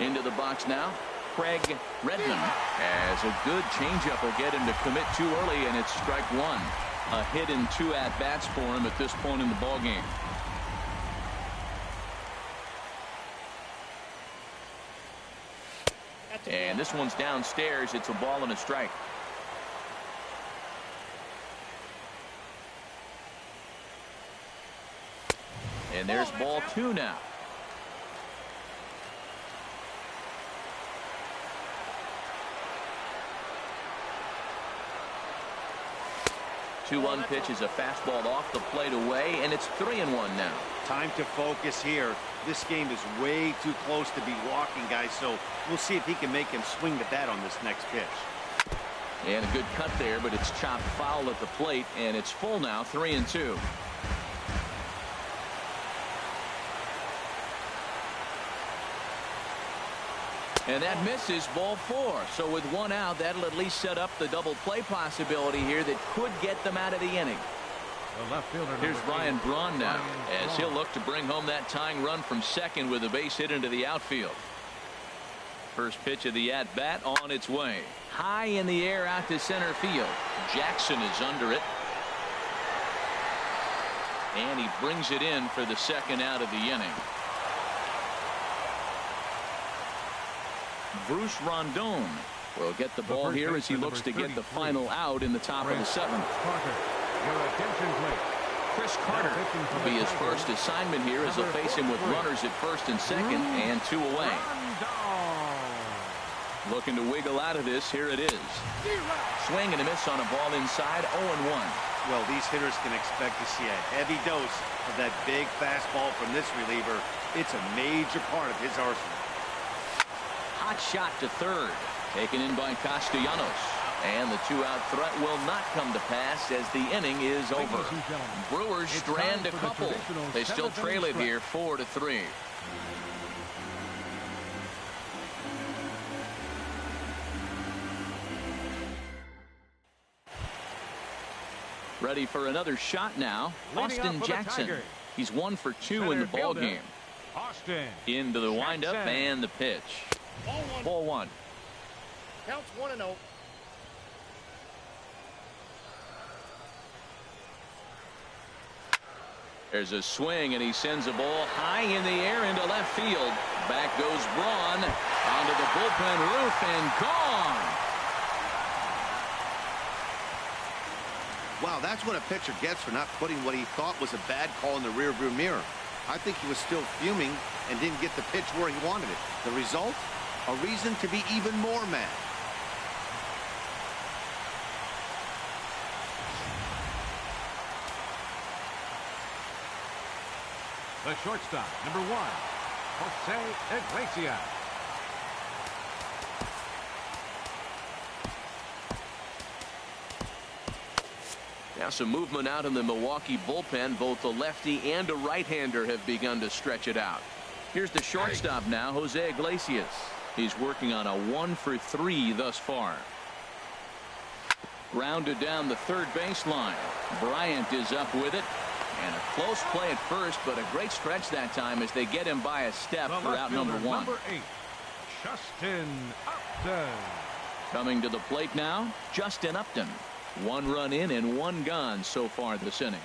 Into the box now, Craig Redmond, as a good changeup will get him to commit too early, and it's strike 1. A hit in 2 at-bats for him at this point in the ballgame. And this one's downstairs. It's a ball and a strike. And there's ball 2 now. Two 1 pitch is a fastball off the plate away, and it's 3-1 now. Time to focus here. This game is way too close to be walking, guys, so we'll see if he can make him swing the bat on this next pitch. And a good cut there, but it's chopped foul at the plate, and it's full now, 3-2. And that misses, ball 4. So with 1 out, that'll at least set up the double play possibility here that could get them out of the inning. The left fielder. Here's Ryan Braun now, as he'll look to bring home that tying run from second with a base hit into the outfield. First pitch of the at-bat on its way. High in the air out to center field. Jackson is under it. And he brings it in for the second out of the inning. Bruce Rondon will get the ball here as he looks to get the final out in the top of the 7th. Your attention, please. Chris Carter will be his first assignment here as he'll face him with runners at first and second and 2 away. Looking to wiggle out of this. Here it is. Swing and a miss on a ball inside. 0-1. Well, these hitters can expect to see a heavy dose of that big fastball from this reliever. It's a major part of his arsenal. Hot shot to third, taken in by Castellanos, and the 2-out threat will not come to pass as the inning is over. Brewers strand a couple. They still trail it here 4-3. Ready for another shot now. Austin Jackson. He's 1 for 2 in the ball game. Austin into the windup and the pitch. Ball 1. Counts 1-0. There's a swing, and he sends a ball high in the air into left field. Back goes Braun onto the bullpen roof and gone. Wow, that's what a pitcher gets for not putting what he thought was a bad call in the rearview mirror. I think he was still fuming and didn't get the pitch where he wanted it. The result? A reason to be even more mad. The shortstop, number 1, Jose Iglesias. Now some movement out in the Milwaukee bullpen. Both the lefty and a right-hander have begun to stretch it out. Here's the shortstop now, Jose Iglesias. He's working on a 1 for 3 thus far. Grounded down the third baseline. Bryant is up with it. And a close play at first, but a great stretch that time as they get him by a step for out number 1. Number 8, Justin Upton. Coming to the plate now, Justin Upton. 1 run in and 1 gone so far this inning.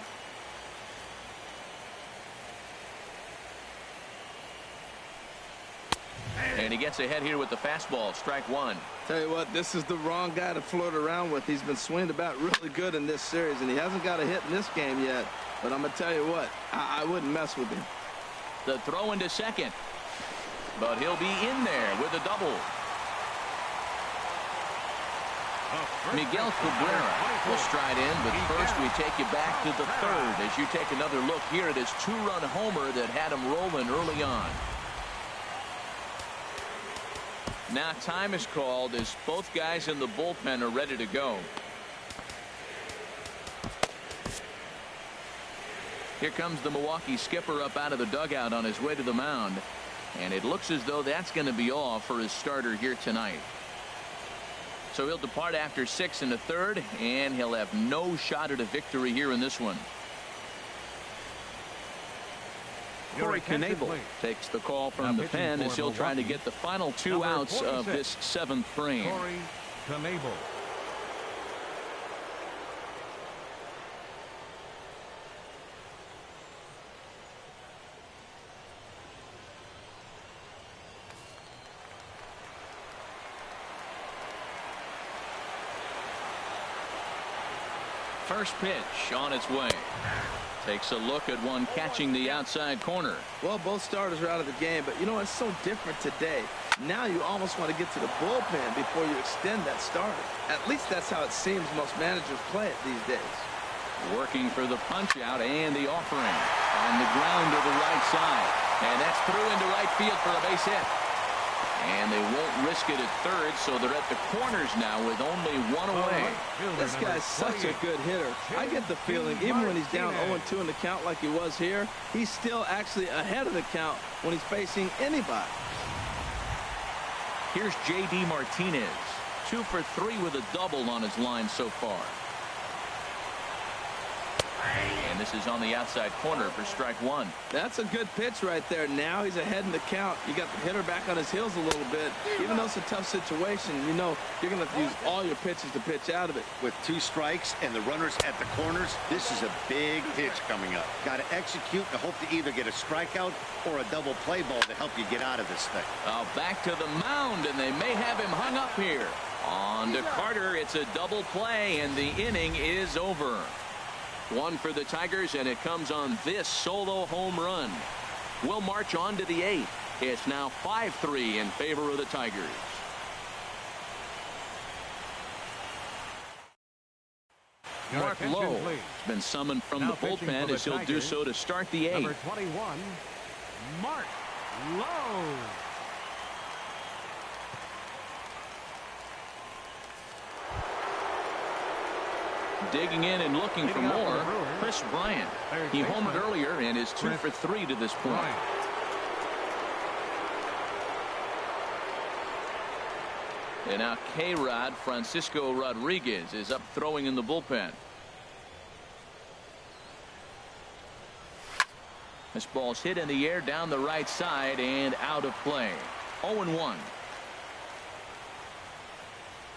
And he gets ahead here with the fastball. Strike 1. Tell you what, this is the wrong guy to flirt around with. He's been swinging the bat really good in this series, and he hasn't got a hit in this game yet. But I'm going to tell you what, I wouldn't mess with him. The throw into second. But he'll be in there with a double. Miguel Cabrera will stride in, but first we take you back to the third as you take another look here at his 2-run homer that had him rolling early on. Now time is called as both guys in the bullpen are ready to go. Here comes the Milwaukee skipper up out of the dugout on his way to the mound. And it looks as though that's going to be all for his starter here tonight. So he'll depart after 6 1/3, and he'll have no shot at a victory here in this one. Corey Knebel takes the call from the pen as he'll try to get the final 2 outs of this 7th frame. Corey Knebel. First pitch on its way. Takes a look at one catching the outside corner. Well, both starters are out of the game, but you know, it's so different today. Now you almost want to get to the bullpen before you extend that starter. At least that's how it seems most managers play it these days. Working for the punch out and the offering. On the ground to the right side. And that's through into right field for a base hit. And they won't risk it at third, so they're at the corners now with only one away. This guy's such a good hitter. I get the feeling even when he's down 0-2 in the count like he was here, he's still actually ahead of the count when he's facing anybody. Here's J.D. Martinez. 2 for 3 with a double on his line so far. And this is on the outside corner for strike one. That's a good pitch right there. Now he's ahead in the count. You got the hitter back on his heels a little bit. Even though it's a tough situation, you know you're going to have to use all your pitches to pitch out of it. With 2 strikes and the runners at the corners, this is a big pitch coming up. Got to execute and hope to either get a strikeout or a double play ball to help you get out of this thing. Back to the mound, and they may have him hung up here. On to Carter. It's a double play, and the inning is over. 1 for the Tigers, and it comes on this solo home run. We'll march on to the 8th. It's now 5-3 in favor of the Tigers. Mark Lowe has been summoned from the bullpen as he'll do so to start the 8th. Number 21, Mark Lowe. Digging in and looking for more, Chris Bryant. He homered earlier and is 2 for 3 to this point. And now K-Rod Francisco Rodriguez is up throwing in the bullpen. This ball's hit in the air down the right side and out of play. 0-1.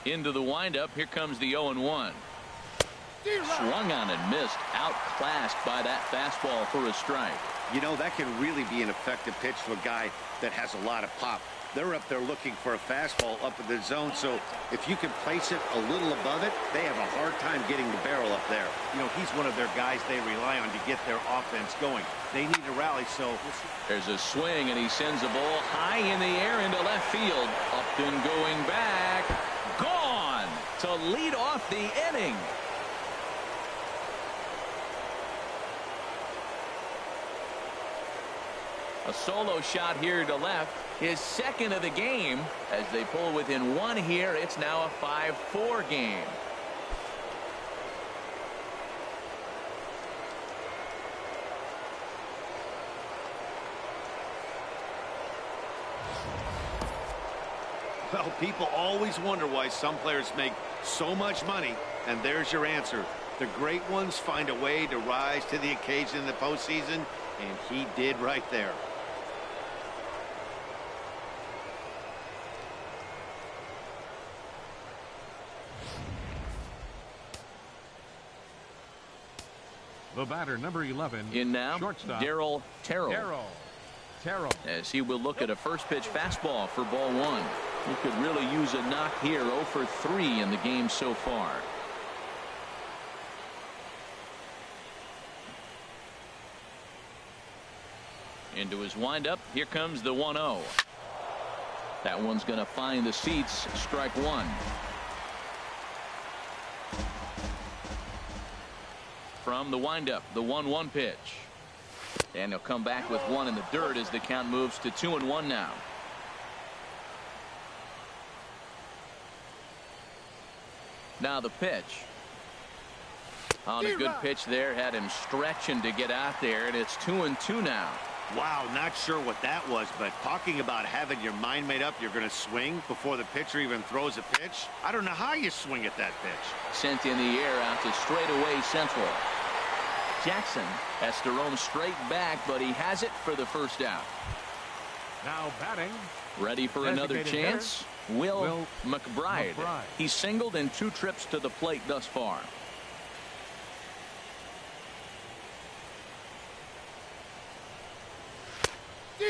Into the windup. Here comes the 0-1. Swung on and missed. Outclassed by that fastball for a strike. You know, that can really be an effective pitch to a guy that has a lot of pop. They're up there looking for a fastball up in the zone, so if you can place it a little above it, they have a hard time getting the barrel up there. You know, he's one of their guys they rely on to get their offense going. They need a rally, so... There's a swing, and he sends a ball high in the air into left field. Upton going back. Gone to lead off the inning. A solo shot here to left, his second of the game. As they pull within 1 here, it's now a 5-4 game. Well, people always wonder why some players make so much money, and there's your answer. The great ones find a way to rise to the occasion in the postseason, and he did right there. The batter, number 11. In now, shortstop, Darryl Terrell. As he will look at a first pitch fastball for ball 1. He could really use a knock here. 0 for 3 in the game so far. Into his windup. Here comes the 1-0. That one's going to find the seats. Strike 1. From the windup, the 1-1 pitch. And he'll come back with 1 in the dirt as the count moves to 2-1 now. Now the pitch. On a good pitch there, had him stretching to get out there, and it's 2-2 now. Wow, not sure what that was, but talking about having your mind made up, you're going to swing before the pitcher even throws a pitch. I don't know how you swing at that pitch. Sent in the air out to straightaway central. Jackson has to roam straight back, but he has it for the first out. Now batting. Ready for another chance? Will McBride. He's singled in 2 trips to the plate thus far.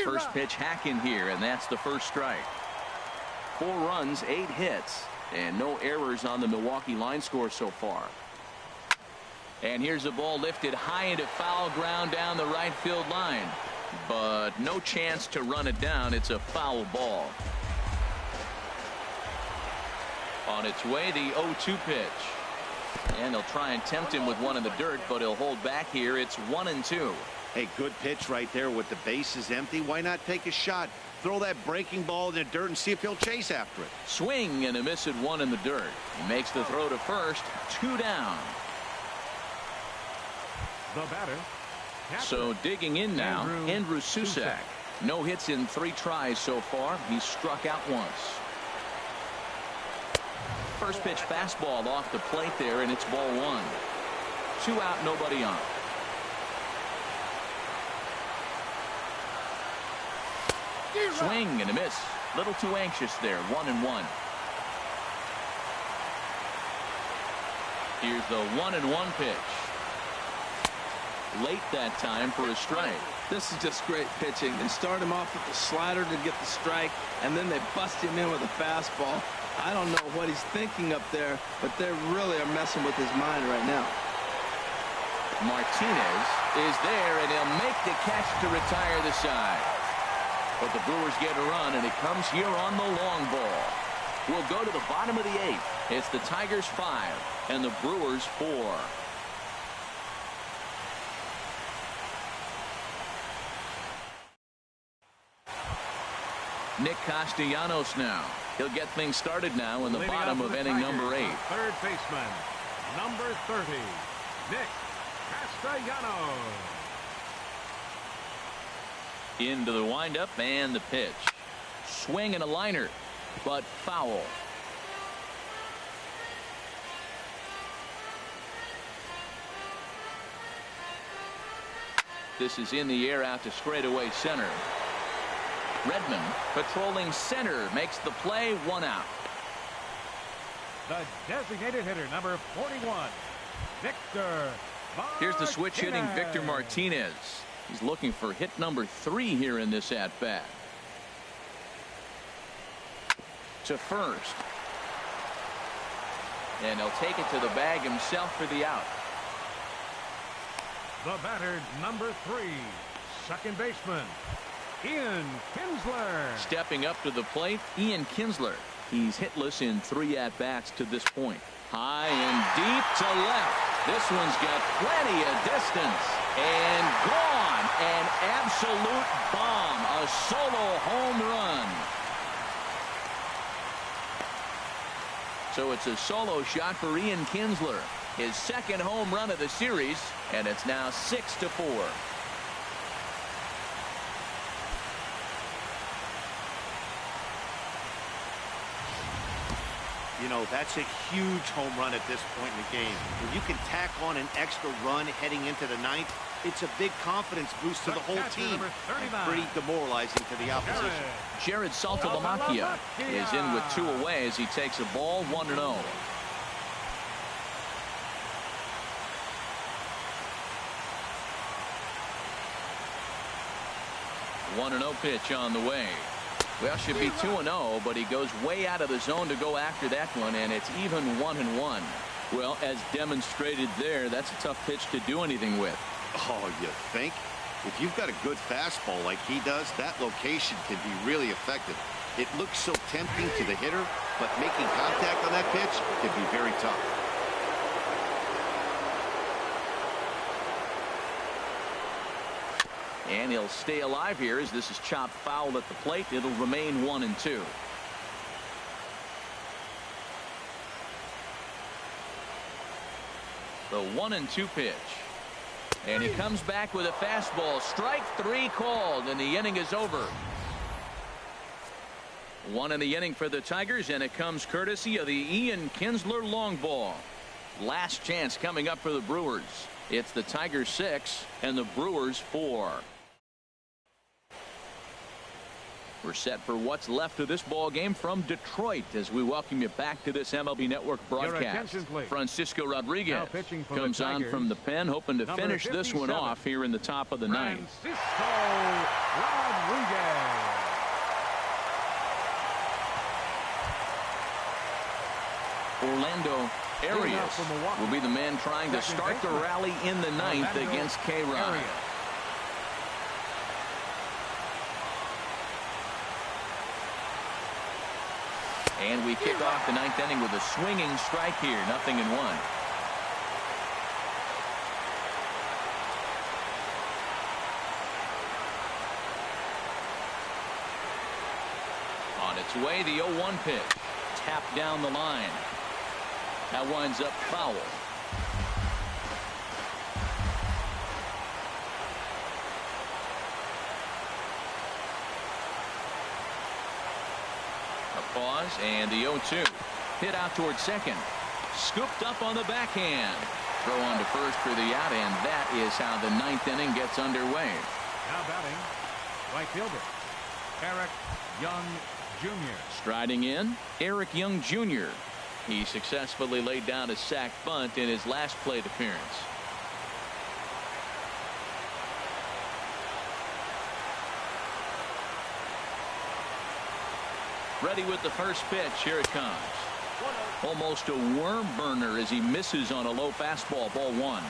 First pitch hacking here, and that's the first strike. 4 runs, 8 hits, and no errors on the Milwaukee line score so far. And here's a ball lifted high into foul ground down the right field line. But no chance to run it down. It's a foul ball. On its way, the 0-2 pitch. And they'll try and tempt him with one in the dirt, but he'll hold back here. It's 1-2. Hey, good pitch right there with the bases empty. Why not take a shot? Throw that breaking ball in the dirt and see if he'll chase after it. Swing and a miss at one in the dirt. He makes the throw to first. 2 down. The batter. So digging in now, Andrew Susac. No hits in 3 tries so far. He's struck out once. First pitch fastball off the plate there, and it's ball 1. 2 out, nobody on. Swing and a miss. Little too anxious there. 1-1. Here's the 1-1 pitch. Late that time for a strike. This is just great pitching. They start him off with the slider to get the strike, and then they bust him in with a fastball. I don't know what he's thinking up there, but they really are messing with his mind right now. Martinez is there, and he'll make the catch to retire the side. But the Brewers get a run, and it comes here on the long ball. We'll go to the bottom of the 8th. It's the Tigers 5 and the Brewers 4. Nick Castellanos now. He'll get things started now in the bottom of inning number 8. Third baseman, number 30, Nick Castellanos. Into the windup and the pitch. Swing and a liner, but foul. This is in the air out to straightaway center. Redmond patrolling center makes the play. 1 out. The designated hitter, number 41, Victor Martinez. Here's the switch hitting Victor Martinez. He's looking for hit number 3 here in this at bat. To first. And he'll take it to the bag himself for the out. The batter, number 3, second baseman, Ian Kinsler. Stepping up to the plate, Ian Kinsler. He's hitless in 3 at-bats to this point. High and deep to left. This one's got plenty of distance. And gone. An absolute bomb. A solo home run. So it's a solo shot for Ian Kinsler. His second home run of the series. And it's now 6-4. You know, that's a huge home run at this point in the game. When you can tack on an extra run heading into the 9th, it's a big confidence boost to the whole team. And pretty demoralizing to the opposition. Jared Saltalamacchia is in with 2 away as he takes a ball. 1-0. One 1-0 pitch on the way. Well, should be 2-0, but he goes way out of the zone to go after that one, and it's even 1-1. Well, as demonstrated there, that's a tough pitch to do anything with. Oh, you think? If you've got a good fastball like he does, that location can be really effective. It looks so tempting to the hitter, but making contact on that pitch can be very tough. And he'll stay alive here as this is chopped foul at the plate. It'll remain 1-2. The 1-2 pitch. And he comes back with a fastball. Strike 3 called, and the inning is over. 1 in the inning for the Tigers, and it comes courtesy of the Ian Kinsler long ball. Last chance coming up for the Brewers. It's the Tigers 6 and the Brewers 4. We're set for what's left of this ball game from Detroit as we welcome you back to this MLB Network broadcast. Francisco Rodriguez comes on from the pen, hoping to finish this one off here in the top of the 9th. Francisco Rodriguez. Orlando Arias will be the man trying to start the rally in the ninth against K-Rod. And we kick off the ninth inning with a swinging strike here. 0-1. On its way, the 0-1 pitch. Tapped down the line. That winds up foul. A pause and the 0-2. Hit out towards second. Scooped up on the backhand. Throw on to first for the out, and that is how the ninth inning gets underway. Now batting, right fielder, Eric Young Jr. Striding in, Eric Young Jr. He successfully laid down a sac bunt in his last plate appearance. Ready with the first pitch. Here it comes. Almost a worm burner as he misses on a low fastball. Ball one.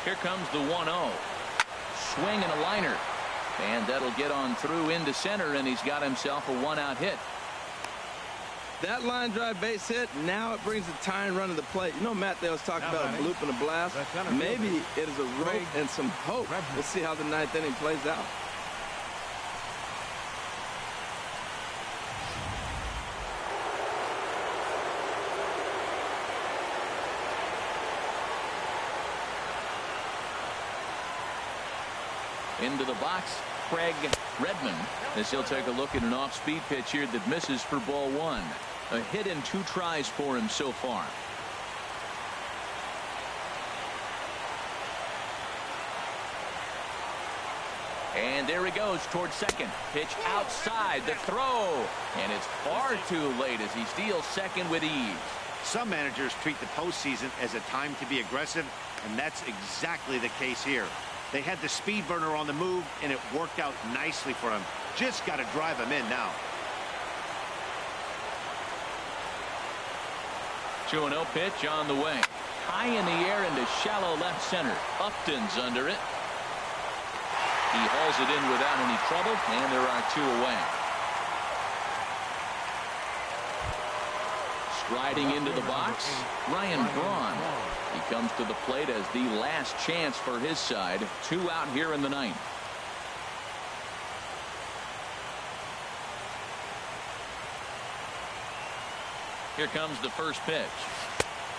Here comes the 1-0. Swing and a liner. And that'll get on through into center, and he's got himself a one-out hit. That line drive base hit, now it brings the tying run to the plate. You know, Matt, they was talking about a bloop and a blast. Maybe it is a rope and some hope. We'll see how the ninth inning plays out. Into the box, Craig Redmond, as he'll take a look at an off-speed pitch here that misses for ball one. A hit in 2 tries for him so far. And there he goes towards second. Pitch outside, the throw. And it's far too late as he steals second with ease. Some managers treat the postseason as a time to be aggressive, and that's exactly the case here. They had the speed burner on the move, and it worked out nicely for him. Just got to drive him in now. 2-0 pitch on the way. High in the air into shallow left center. Upton's under it. He hauls it in without any trouble, and there are 2 away. Striding into the box, Ryan Braun. He comes to the plate as the last chance for his side. 2 out here in the ninth. Here comes the first pitch.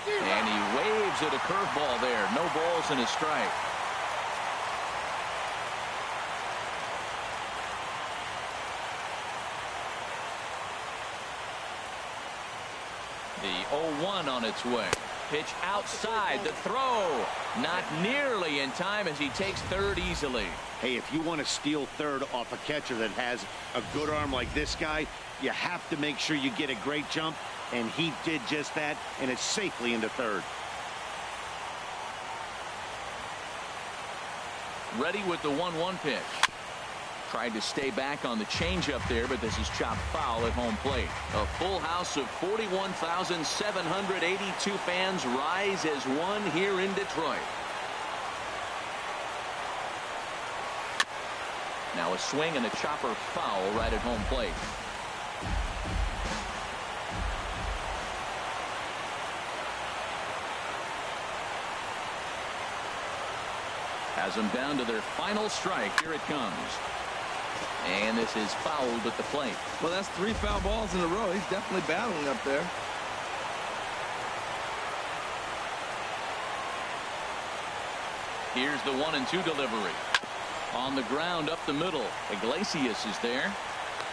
And he waves at a curveball there. No balls and a strike. The 0-1 on its way. Pitch outside, the throw. Not nearly in time as he takes third easily. Hey, if you want to steal third off a catcher that has a good arm like this guy, you have to make sure you get a great jump, and he did just that, and it's safely into third. Ready with the 1-1 pitch. Tried to stay back on the changeup there, but this is chopped foul at home plate. A full house of 41,782 fans rise as one here in Detroit. Now a swing and a chopper foul right at home plate. Has them down to their final strike. Here it comes. And this is fouled at the plate. Well, that's 3 foul balls in a row. He's definitely battling up there. Here's the 1-2 delivery. On the ground up the middle. Iglesias is there.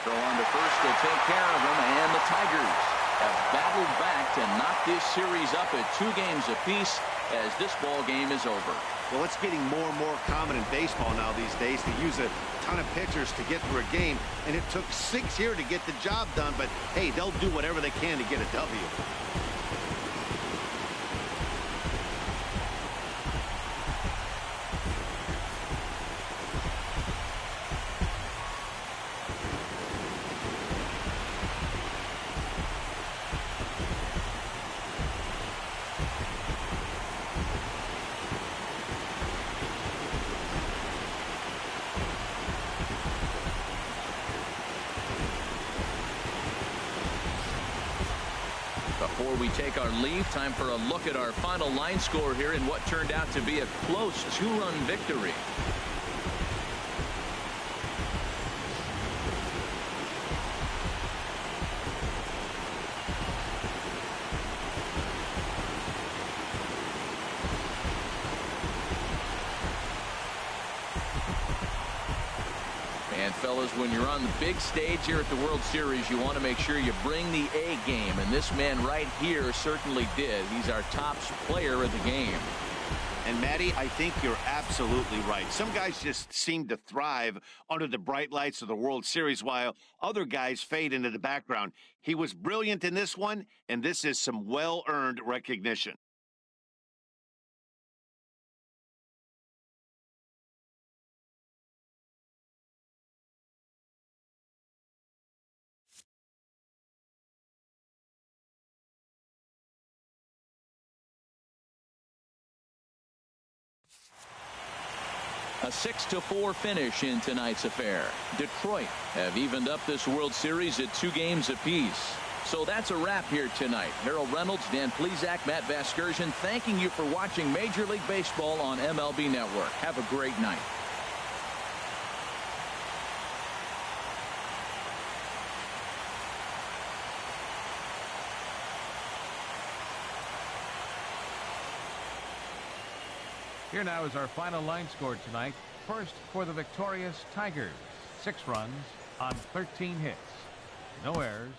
Throw on to first will take care of him, and the Tigers have battled back to knock this series up at 2 games apiece as this ball game is over. Well, it's getting more and more common in baseball now these days to use a ton of pitchers to get through a game, and it took 6 here to get the job done, but hey, they'll do whatever they can to get a W. Before we take our leave, time for a look at our final line score here in what turned out to be a close 2-run victory. And fellas, when you're on the big stage here at the World Series, you want to make sure you bring the A game, and this man right here certainly did. He's our top player of the game. And Matty, I think you're absolutely right. Some guys just seem to thrive under the bright lights of the World Series, while other guys fade into the background. He was brilliant in this one, and this is some well-earned recognition. A 6-4 finish in tonight's affair. Detroit have evened up this World Series at 2 games apiece. So that's a wrap here tonight. Harold Reynolds, Dan Plesac, Matt Vasgersian, thanking you for watching Major League Baseball on MLB Network. Have a great night. Here now is our final line score tonight. First for the victorious Tigers. 6 runs on 13 hits. No errors.